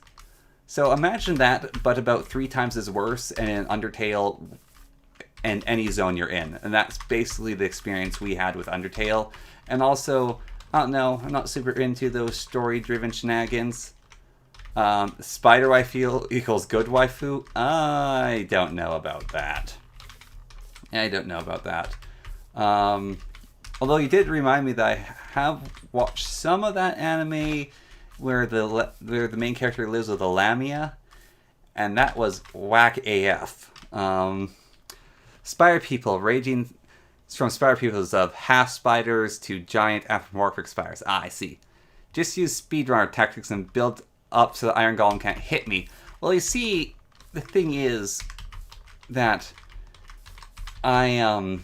So imagine that, but about 3 times as worse, and in Undertale and any zone you're in. And that's basically the experience we had with Undertale. And also, I don't know, I'm not super into those story-driven shenanigans. Spider waifu equals good waifu? I don't know about that. Although you did remind me that I have watched some of that anime where the main character lives with a Lamia, and that was whack AF. Spider people ranging from spider peoples of half spiders to giant anthropomorphic spiders. Ah, I see. Just use speedrunner tactics and build up so the Iron Golem can't hit me. Well, you see, the thing is that I am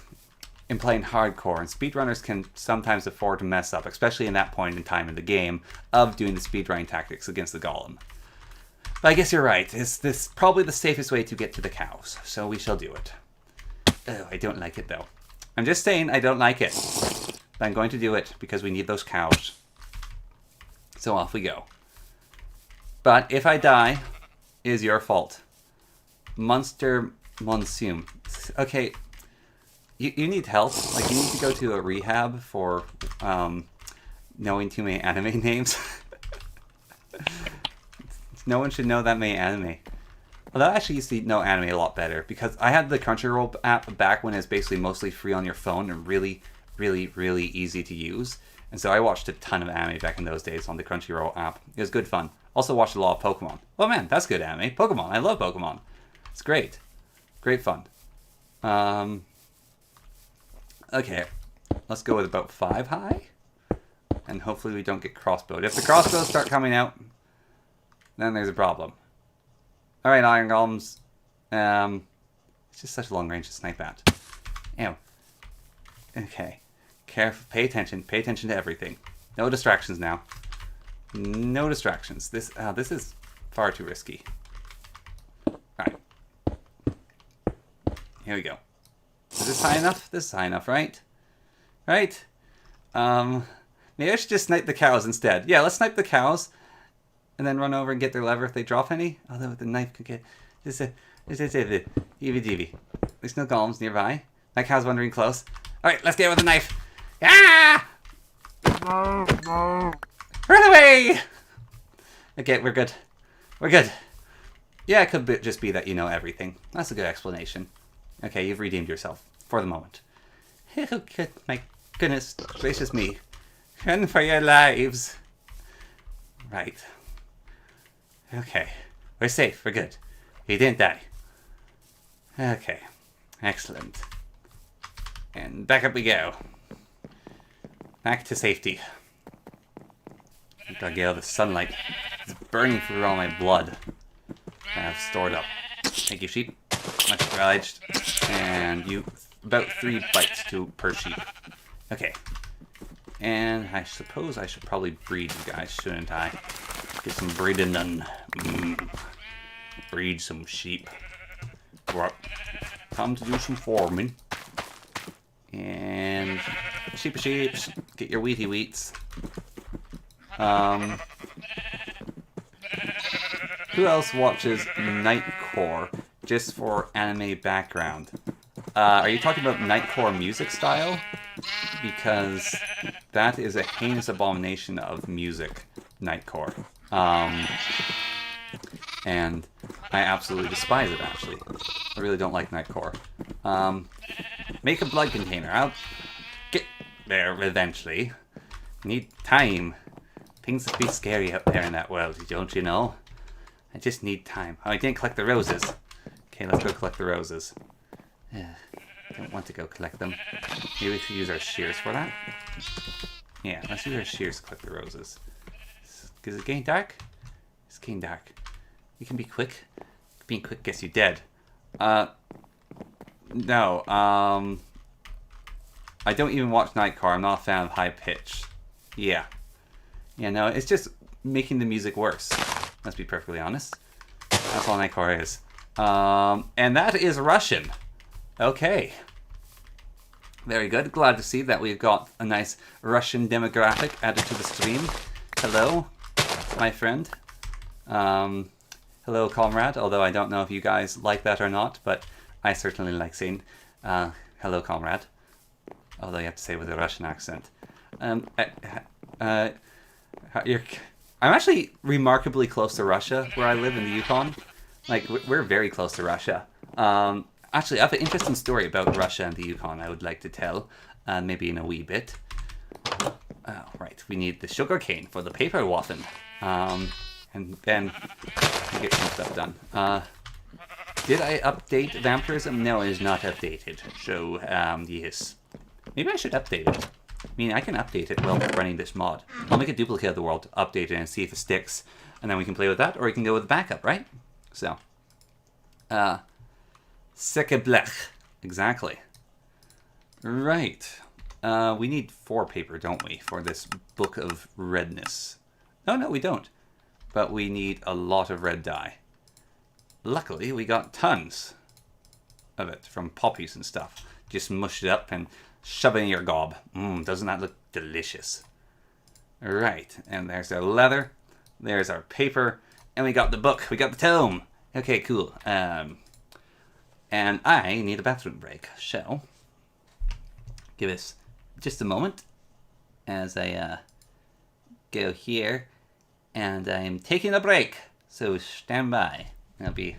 playing hardcore, and speedrunners can sometimes afford to mess up, especially in that point in time in the game of doing the speedrunning tactics against the Golem. But I guess you're right. It's this probably the safest way to get to the cows, so we shall do it. Oh, I don't like it though. I'm just saying I don't like it. But I'm going to do it because we need those cows. So off we go. But if I die, it is your fault. Monster Monsoon. Okay, you need help. Like, you need to go to a rehab for knowing too many anime names. No one should know that many anime. Well, I actually used to know anime a lot better because I had the Crunchyroll app back when it was basically mostly free on your phone and really, really, really easy to use. And so I watched a ton of anime back in those days on the Crunchyroll app. It was good fun. Also watched a lot of Pokemon. Oh man, that's good anime. Pokemon. I love Pokemon. It's great. Great fun. Okay. Let's go with about 5 high. And hopefully we don't get crossbowed. If the crossbows start coming out, then there's a problem. Alright, Iron Golems. It's just such a long range to snipe at. Ew. Okay. Careful. Pay attention. Pay attention to everything. No distractions now. No distractions. This is far too risky. Alright. Here we go. Is this high enough? This is high enough, right? Right? Maybe I should just snipe the cows instead. Yeah, let's snipe the cows. And then run over and get their lever if they drop any. Although the knife could get... There's no golems nearby. That cow's wandering close. Alright, let's get with the knife. Ah! Run away! Okay, we're good. We're good. Yeah, it could just be that you know everything. That's a good explanation. Okay, you've redeemed yourself. For the moment. Oh, good. My goodness gracious me. Run for your lives. Right. Okay. We're safe. We're good. He didn't die. Okay. Excellent. And back up we go. Back to safety. Gotta get out of the sunlight. It's burning through all my blood I have stored up. Thank you, sheep. Much obliged. And you, about 3 bites per sheep. Okay. And I suppose I should probably breed you guys, shouldn't I? Get some breeding done. Breed some sheep. Right. Time to do some farming. And sheeps, get your wheaty wheats. Who else watches Nightcore just for anime background? Are you talking about Nightcore music style? Because that is a heinous abomination of music, Nightcore. And I absolutely despise it, actually. I really don't like Nightcore. Make a blood container. I'll get there eventually. Need time. Things would be scary out there in that world, don't you know? I just need time. Oh, I didn't collect the roses. Okay, let's go collect the roses. Don't want to go collect them. Maybe we should use our shears for that. Yeah, let's use our shears to collect the roses. Is it getting dark? It's getting dark. You can be quick. Being quick gets you dead. No, I don't even watch Nightcore. I'm not a fan of high pitch. Yeah. Yeah, no, it's just making the music worse. Let's be perfectly honest. That's all Nightcore is. And that is Russian. Okay. Very good. Glad to see that we've got a nice Russian demographic added to the stream. Hello, my friend. hello, comrade. Although I don't know if you guys like that or not, but I certainly like saying hello, comrade. Although you have to say it with a Russian accent. Um, uh, uh, you're, I'm actually remarkably close to Russia, where I live in the Yukon. Like, we're very close to Russia. Actually, I have an interesting story about Russia and the Yukon I would like to tell, maybe in a wee bit. Oh, right, we need the sugar cane for the paper waffle. And then we get some stuff done. Did I update Vampirism? No, it is not updated. So, yes. Maybe I should update it. I mean, I can update it while running this mod. I'll make a duplicate of the world, update it, and see if it sticks. And then we can play with that, or we can go with the backup, right? So. Sekeblech. Exactly. Right. We need 4 paper, don't we, for this Book of Redness. Oh, no, we don't. But we need a lot of red dye. Luckily, we got tons of it from poppies and stuff. Just mush it up and shove it in your gob. Doesn't that look delicious? Right, and there's our leather. There's our paper. And we got the book. We got the tome. Okay, cool. And I need a bathroom break. So, give us just a moment as I go here. And I'm taking a break. So stand by. I'll be...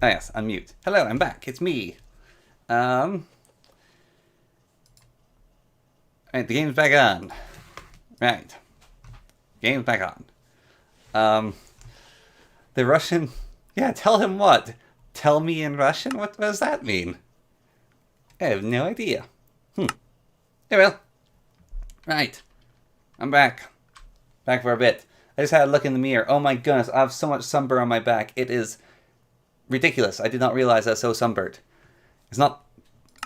Oh yes, unmute. Hello, I'm back. It's me. Right, the game's back on. Right. Game's back on. The Russian... Yeah, tell him what? Tell me in Russian? What does that mean? I have no idea. Hey, well. Right. I'm back. Back for a bit. I just had a look in the mirror. Oh my goodness, I have so much sunburn on my back. It is ridiculous. I did not realize I was so sunburnt. It's not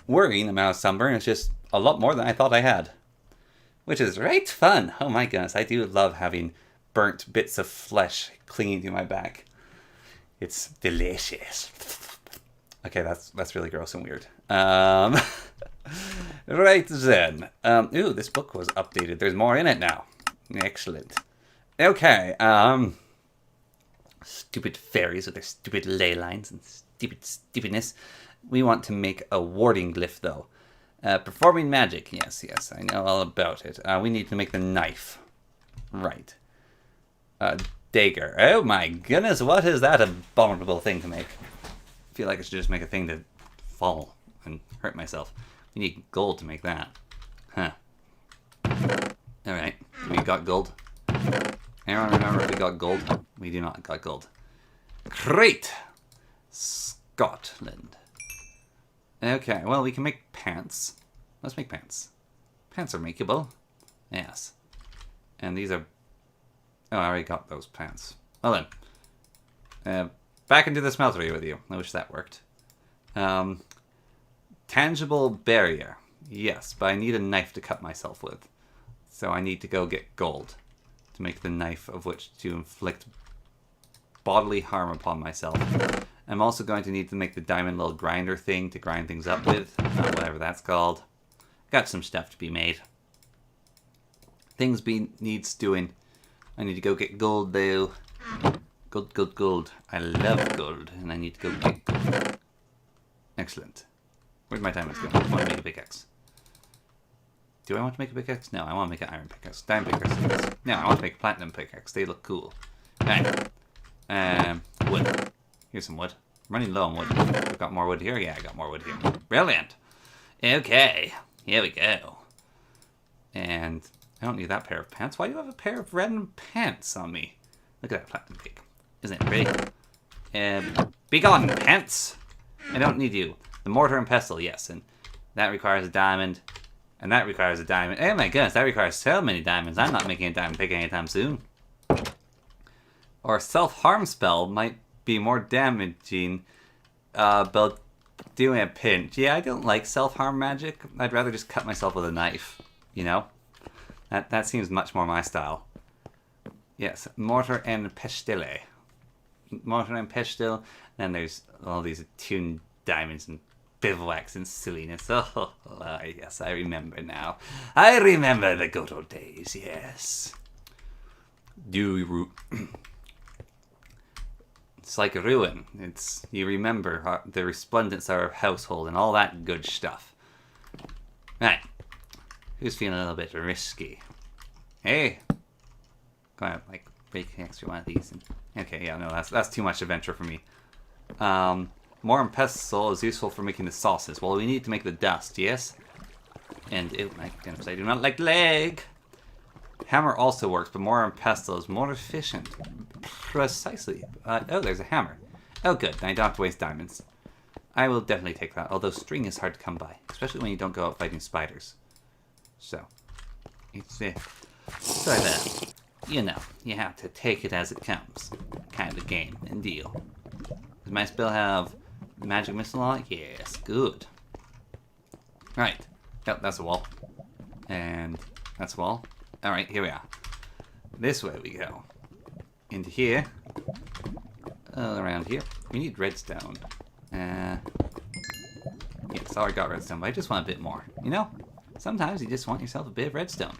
worrying amount of sunburn. It's just a lot more than I thought I had. Which is right fun. Oh my goodness. I do love having burnt bits of flesh clinging to my back. It's delicious. Okay, that's really gross and weird. Right then. Ooh, this book was updated. There's more in it now. Excellent. Okay, stupid fairies with their stupid ley lines and stupidness. We want to make a warding glyph, though. Performing magic. Yes, I know all about it. We need to make the knife. Right. Dagger. Oh my goodness, what is that abominable thing to make? I feel like I should just make a thing to fall and hurt myself. We need gold to make that. Huh. Alright, we got gold. Anyone remember if we got gold? We do not got gold. Great! Scotland. Okay, well, we can make pants. Let's make pants. Pants are makeable. Yes. And these are... Oh, I already got those pants. Well then. Back into the smeltery with you. I wish that worked. Tangible barrier. Yes, but I need a knife to cut myself with. So I need to go get gold to make the knife of which to inflict bodily harm upon myself. I'm also going to need to make the diamond little grinder thing to grind things up with, whatever that's called. Got some stuff to be made. Things needs doing. I need to go get gold though. Gold. I love gold, and I need to go get gold. Excellent. Where'd my diamonds go? I want to make a pickaxe. Do I want to make a pickaxe? No, I want to make an iron pickaxe. Diamond pickaxe. No, I want to make a platinum pickaxe. They look cool. Right. Wood. Here's some wood. I'm running low on wood. I've got more wood here? Yeah, I got more wood here. Brilliant. Okay. Here we go. And I don't need that pair of pants. Why do you have a pair of random pants on me? Look at that platinum pig. Isn't it pretty? Be gone, pants! I don't need you. The mortar and pestle, yes. And that requires a diamond. And that requires a diamond. Oh my goodness, that requires so many diamonds. I'm not making a diamond pick anytime soon. Or a self-harm spell might be more damaging, but doing a pinch. Yeah, I don't like self-harm magic. I'd rather just cut myself with a knife, you know? That seems much more my style. Yes, mortar and pestle. Mortar and pestle. Then there's all these attuned diamonds and bivouacs and silliness. Oh, yes, I remember now. I remember the good old days, yes. It's like a ruin. You remember the resplendence of our household and all that good stuff. Right. Who's feeling a little bit risky? Hey. Go ahead, like, break an extra one of these. Okay, yeah, no, that's too much adventure for me. More and pestle is useful for making the sauces. Well, we need to make the dust, yes? And, oh my goodness, I do not like leg! Hammer also works, but more and pestle is more efficient. Precisely. Oh, there's a hammer. Oh, good, then I don't have to waste diamonds. I will definitely take that, although string is hard to come by, especially when you don't go out fighting spiders. So, it's so that, you know, you have to take it as it comes. Kind of game and deal. Does my spell have magic missile on it? Yes, good. Right. Yep, that's a wall. And that's a wall. Alright, here we are. This way we go. Into here. Around here. We need redstone. Yes, I already got redstone, but I just want a bit more. You know? Sometimes you just want yourself a bit of redstone.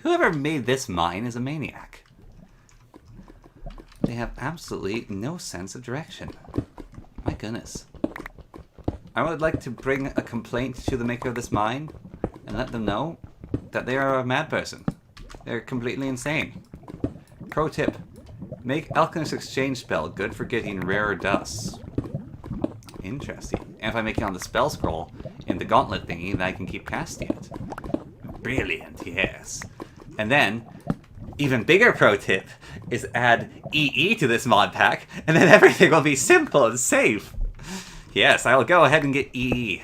Whoever made this mine is a maniac. They have absolutely no sense of direction. My goodness. I would like to bring a complaint to the maker of this mine and let them know that they are a mad person. They're completely insane. Pro tip. Make Alchemist Exchange spell good for getting rarer dusts. Interesting. And if I make it on the spell scroll in the gauntlet thingy, then I can keep casting it. Brilliant, yes. And then, even bigger pro tip is add EE to this mod pack, and then everything will be simple and safe. Yes, I will go ahead and get EE.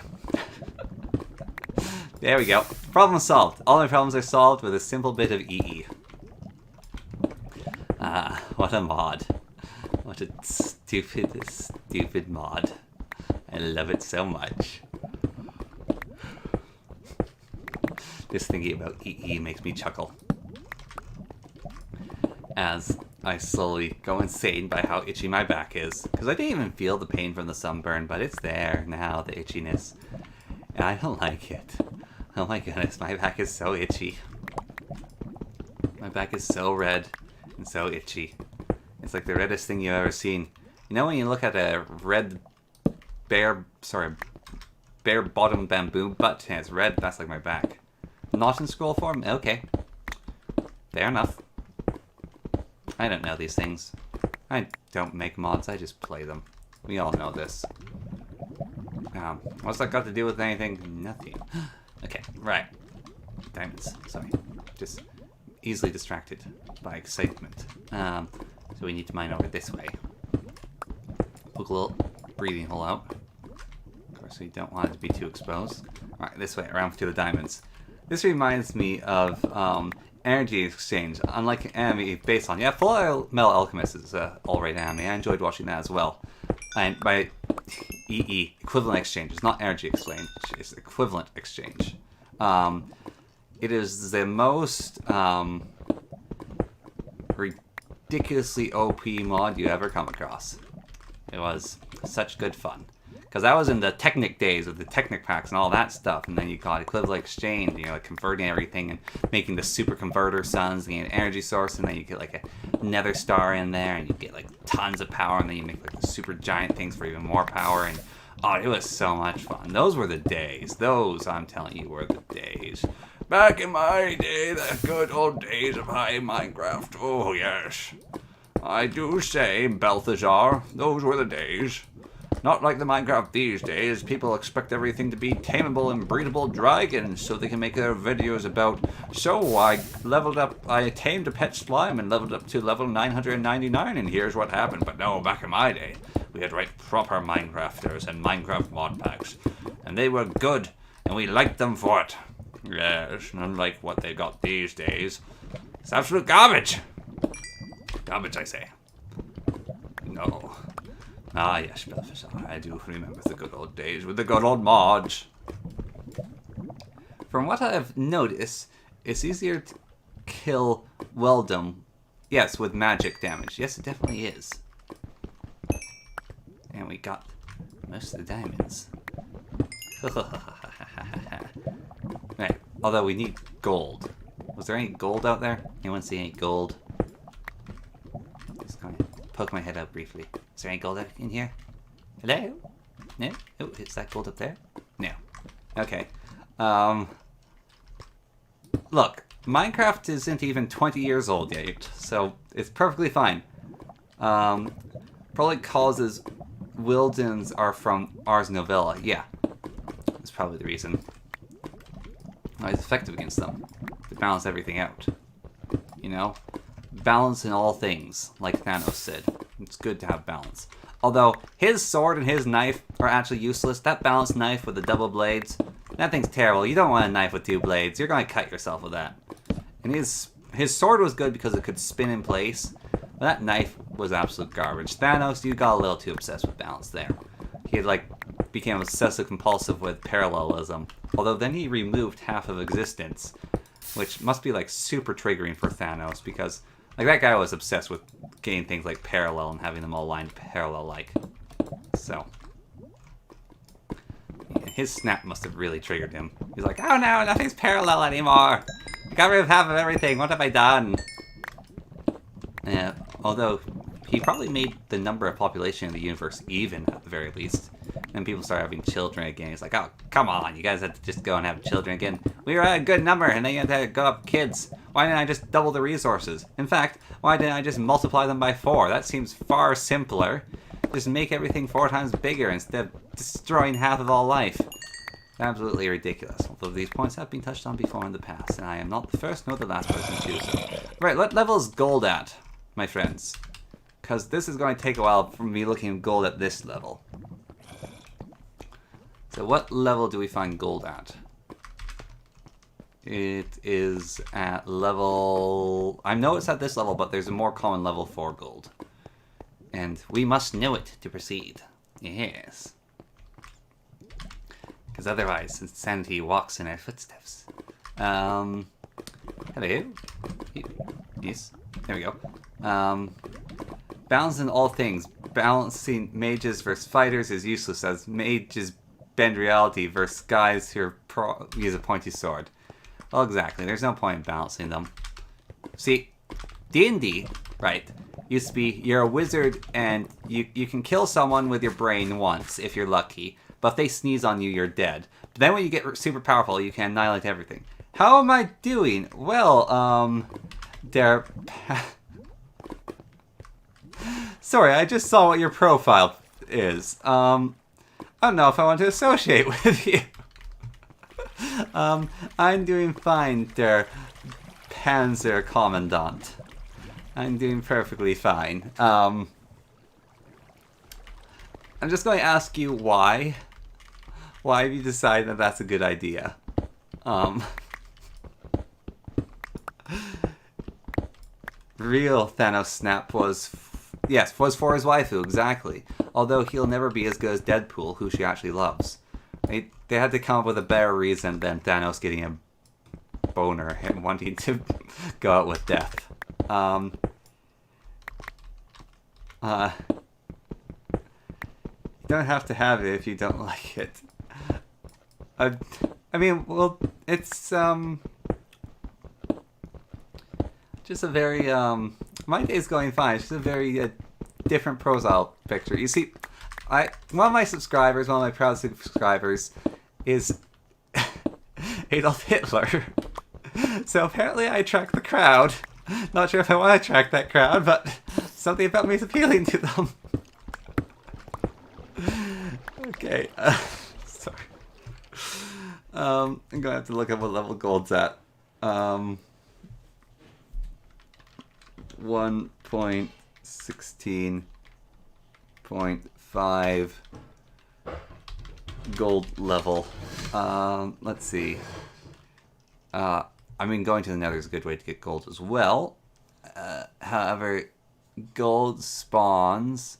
There we go. Problem solved. All my problems are solved with a simple bit of EE. Ah, what a mod. What a stupid mod. I love it so much. Just thinking about EE makes me chuckle. As I slowly go insane by how itchy my back is. Because I didn't even feel the pain from the sunburn, but it's there now, the itchiness. And I don't like it. Oh my goodness, my back is so itchy. My back is so red and so itchy. It's like the reddest thing you've ever seen. You know when you look at a red bare bottom bamboo butt and it's red? That's like my back. Not in scroll form? Okay. Fair enough. I don't know these things. I don't make mods, I just play them. We all know this. What's that got to do with anything? Nothing. Okay, right. Diamonds. Sorry. Just easily distracted by excitement. So we need to mine over this way. Poke a little breathing hole out. Of course, we don't want it to be too exposed. Alright, this way, around to the diamonds. This reminds me of energy exchange, unlike anime based on. Yeah, Full Metal Alchemist is alright anime. I enjoyed watching that as well. And by EE, equivalent exchange, it's not energy exchange, it's equivalent exchange. It is the most ridiculously OP mod you ever come across. It was such good fun. Because that was in the Technic days of the Technic packs and all that stuff. And then you got equivalent exchange, you know, like converting everything and making the super converter suns, and an energy source, and then you get like a nether star in there, and you get like tons of power, and then you make like the super giant things for even more power. And oh, it was so much fun. Those were the days. Those, I'm telling you, were the days. Back in my day, the good old days of high Minecraft. Oh, yes. I do say, Balthazar, those were the days. Not like the Minecraft these days. People expect everything to be tameable and breedable dragons so they can make their videos about, so I tamed a pet slime and leveled up to level 999 and here's what happened. But no, back in my day, we had proper Minecrafters and Minecraft mod packs. And they were good, and we liked them for it. Yes, unlike what they got these days. It's absolute garbage. Garbage, I say. No. Ah, yes, Belfast. I do remember the good old days with the good old mods. From what I've noticed, it's easier to kill Weldum. Yes, with magic damage. Yes, it definitely is. And we got most of the diamonds. Right, although we need gold. Was there any gold out there? Anyone see any gold? Just going to poke my head out briefly. Is there any gold in here? Hello? No? Oh, is that gold up there? No. Okay. Look, Minecraft isn't even 20 years old yet, so it's perfectly fine. Probably causes Wildens are from Ars Novella. Yeah. That's probably the reason. It's effective against them. To balance everything out. You know? Balance in all things, like Thanos said. It's good to have balance. Although, his sword and his knife are actually useless. That balanced knife with the double blades, that thing's terrible. You don't want a knife with two blades. You're going to cut yourself with that. And his sword was good because it could spin in place. But that knife was absolute garbage. Thanos, you got a little too obsessed with balance there. He became obsessive compulsive with parallelism. Although then he removed half of existence. Which must be super triggering for Thanos because that guy was obsessed with getting things like parallel and having them all lined parallel-like. So, his snap must have really triggered him. He's like, oh no, nothing's parallel anymore. I got rid of half of everything. What have I done? Although, he probably made the number of population in the universe even, at the very least. And people started having children again. He's like, oh, come on, you guys have to just go and have children again. We were at a good number, and then you had to go up kids. Why didn't I just double the resources? In fact, why didn't I just multiply them by 4? That seems far simpler. Just make everything 4 times bigger instead of destroying half of all life. Absolutely ridiculous. Although these points have been touched on before in the past, and I am not the first nor the last person to do so. Right, what level is gold at, my friends? Because this is going to take a while for me looking at gold at this level. So what level do we find gold at? It is at level... I know it's at this level, but there's a more common level for gold. And we must know it to proceed. Yes. Because otherwise, insanity walks in our footsteps. Hello. Yes. There we go. Balancing all things. Balancing mages versus fighters is useless, as mages bend reality versus guys who use a pointy sword. Well, exactly. There's no point in balancing them. See, D&D, right, used to be you're a wizard and you can kill someone with your brain once if you're lucky, but if they sneeze on you, you're dead. But then when you get super powerful, you can annihilate everything. How am I doing? Well, they're... Sorry, I just saw what your profile is. I don't know if I want to associate with you. I'm doing fine, der Panzer Commandant. I'm doing perfectly fine. I'm just going to ask you why. Why have you decided that that's a good idea? Real Thanos Snap was for his waifu, exactly. Although he'll never be as good as Deadpool, who she actually loves. They had to come up with a better reason than Thanos getting a boner and wanting to go out with death. You don't have to have it if you don't like it. I mean, well, it's just a very my day's going fine. It's just a very different profile picture. You see, one of my subscribers, one of my proud subscribers, is Adolf Hitler. So apparently I attract the crowd. Not sure if I want to attract that crowd, but something about me is appealing to them. Okay, sorry. I'm gonna have to look up what level gold's at. 1.16.5 gold level. Let's see. I mean, going to the Nether is a good way to get gold as well. However, gold spawns.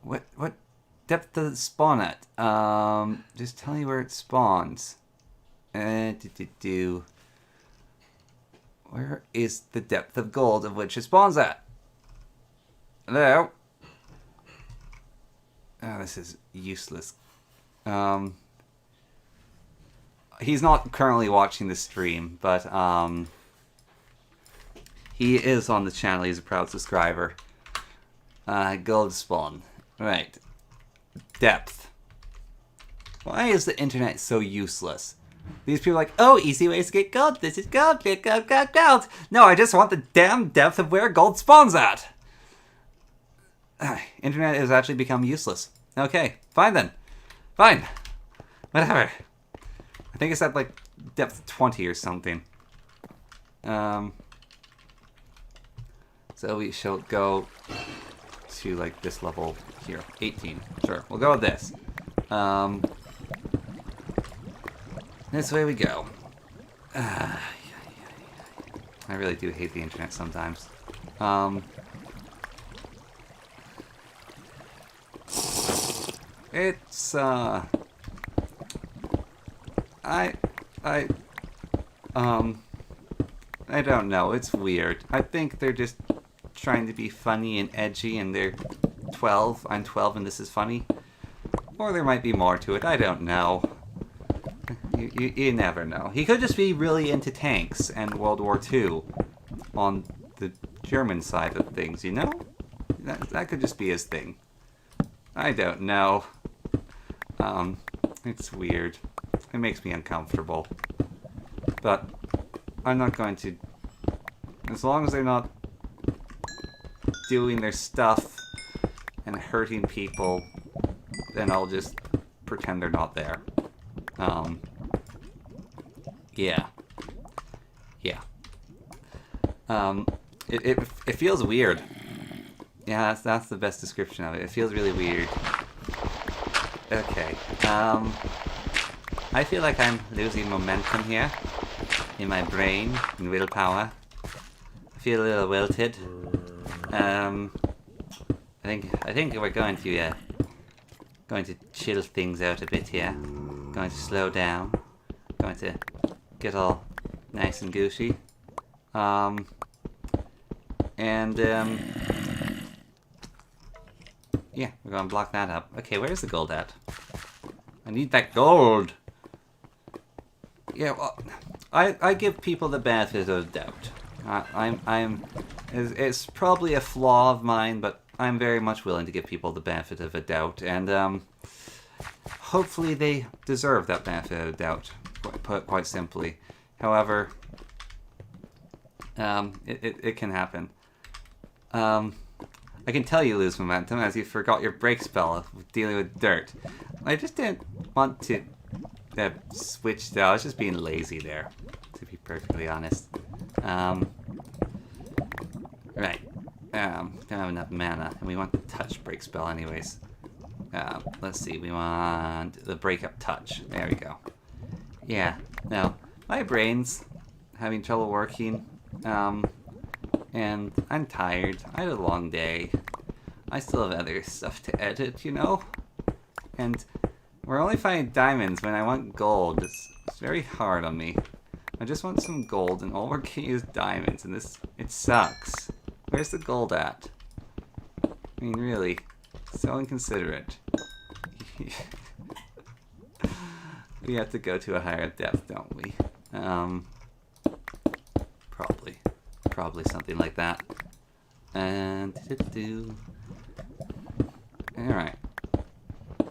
What depth does it spawn at? Just tell me where it spawns. Where is the depth of gold of which it spawns at? Hello? Oh, this is useless. He's not currently watching the stream, but he is on the channel. He's a proud subscriber. Gold spawn. Right. Depth. Why is the internet so useless? These people are like, oh, easy ways to get gold. This is gold. Get gold, gold, gold. No, I just want the damn depth of where gold spawns at. Internet has actually become useless. Okay, fine then. Fine. Whatever. I think it's at like depth 20 or something. So we shall go to like this level here. 18. Sure, we'll go with this. This way we go. I really do hate the internet sometimes. It's I don't know. It's weird. I think they're just trying to be funny and edgy, and they're 12. I'm 12, and this is funny. Or there might be more to it. I don't know. You never know. He could just be really into tanks and World War II on the German side of things, you know? That could just be his thing. I don't know. It's weird. It makes me uncomfortable. But I'm not going to... As long as they're not doing their stuff and hurting people, then I'll just pretend they're not there. Yeah. Yeah. It feels weird. Yeah, that's the best description of it. It feels really weird. Okay. I feel like I'm losing momentum here in my brain and willpower. I feel a little wilted. I think we're going to chill things out a bit here. Going to slow down. Going to get all nice and gooshy. Yeah, we're going to block that up. Okay, where's the gold at? I need that gold. Yeah, well, I give people the benefit of the doubt. It's probably a flaw of mine, but I'm very much willing to give people the benefit of a doubt, and hopefully they deserve that benefit of a doubt. Put quite simply. However, it can happen. I can tell you lose momentum as you forgot your break spell dealing with dirt. I just didn't want to switch though. I was just being lazy there, to be perfectly honest. Right. Don't have enough mana, and we want the touch break spell anyways. Let's see, we want the break up touch. There we go. Yeah, no, my brain's having trouble working, and I'm tired. I had a long day. I still have other stuff to edit, you know? And we're only finding diamonds when I want gold. It's very hard on me. I just want some gold, and all we're getting is diamonds, and it sucks. Where's the gold at? I mean, really, so inconsiderate. We have to go to a higher depth, don't we? Probably something like that. And alright.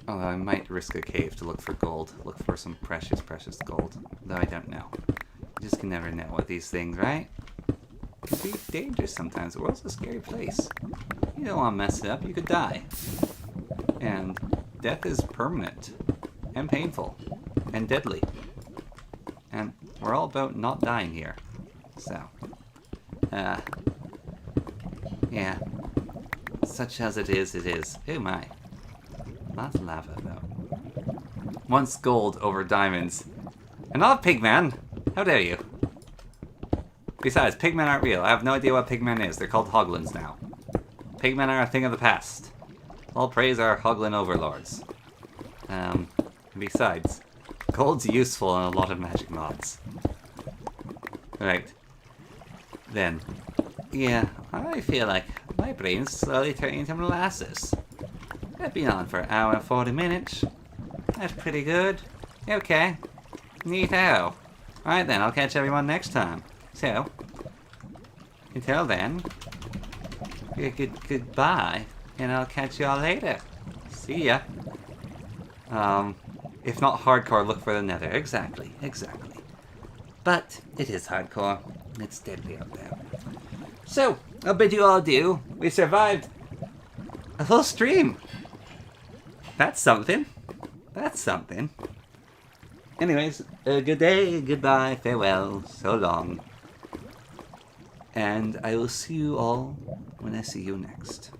Although I might risk a cave to look for gold. Look for some precious gold. Though I don't know. You just can never know with these things, right? It can be dangerous sometimes. The world's a scary place. You don't want to mess it up. You could die. And death is permanent. And painful. And deadly. And we're all about not dying here. So. Yeah. Such as it is, it is. Oh my. Lots of lava, though. Once gold over diamonds. And not pigmen! How dare you? Besides, pigmen aren't real. I have no idea what pigmen is. They're called hoglins now. Pigmen are a thing of the past. All praise our hoglin overlords. Besides, gold's useful in a lot of magic mods. Right. Then, yeah, I feel like my brain's slowly turning into molasses. I've been on for an hour and 40 minutes. That's pretty good. Okay. Neato. Alright then, I'll catch everyone next time. So, until then, goodbye, and I'll catch y'all later. See ya. If not hardcore, look for the nether. Exactly. But it is hardcore. It's deadly out there. So, I'll bid you all adieu. We survived a whole stream. That's something. Anyways, good day, goodbye, farewell, so long. And I will see you all when I see you next.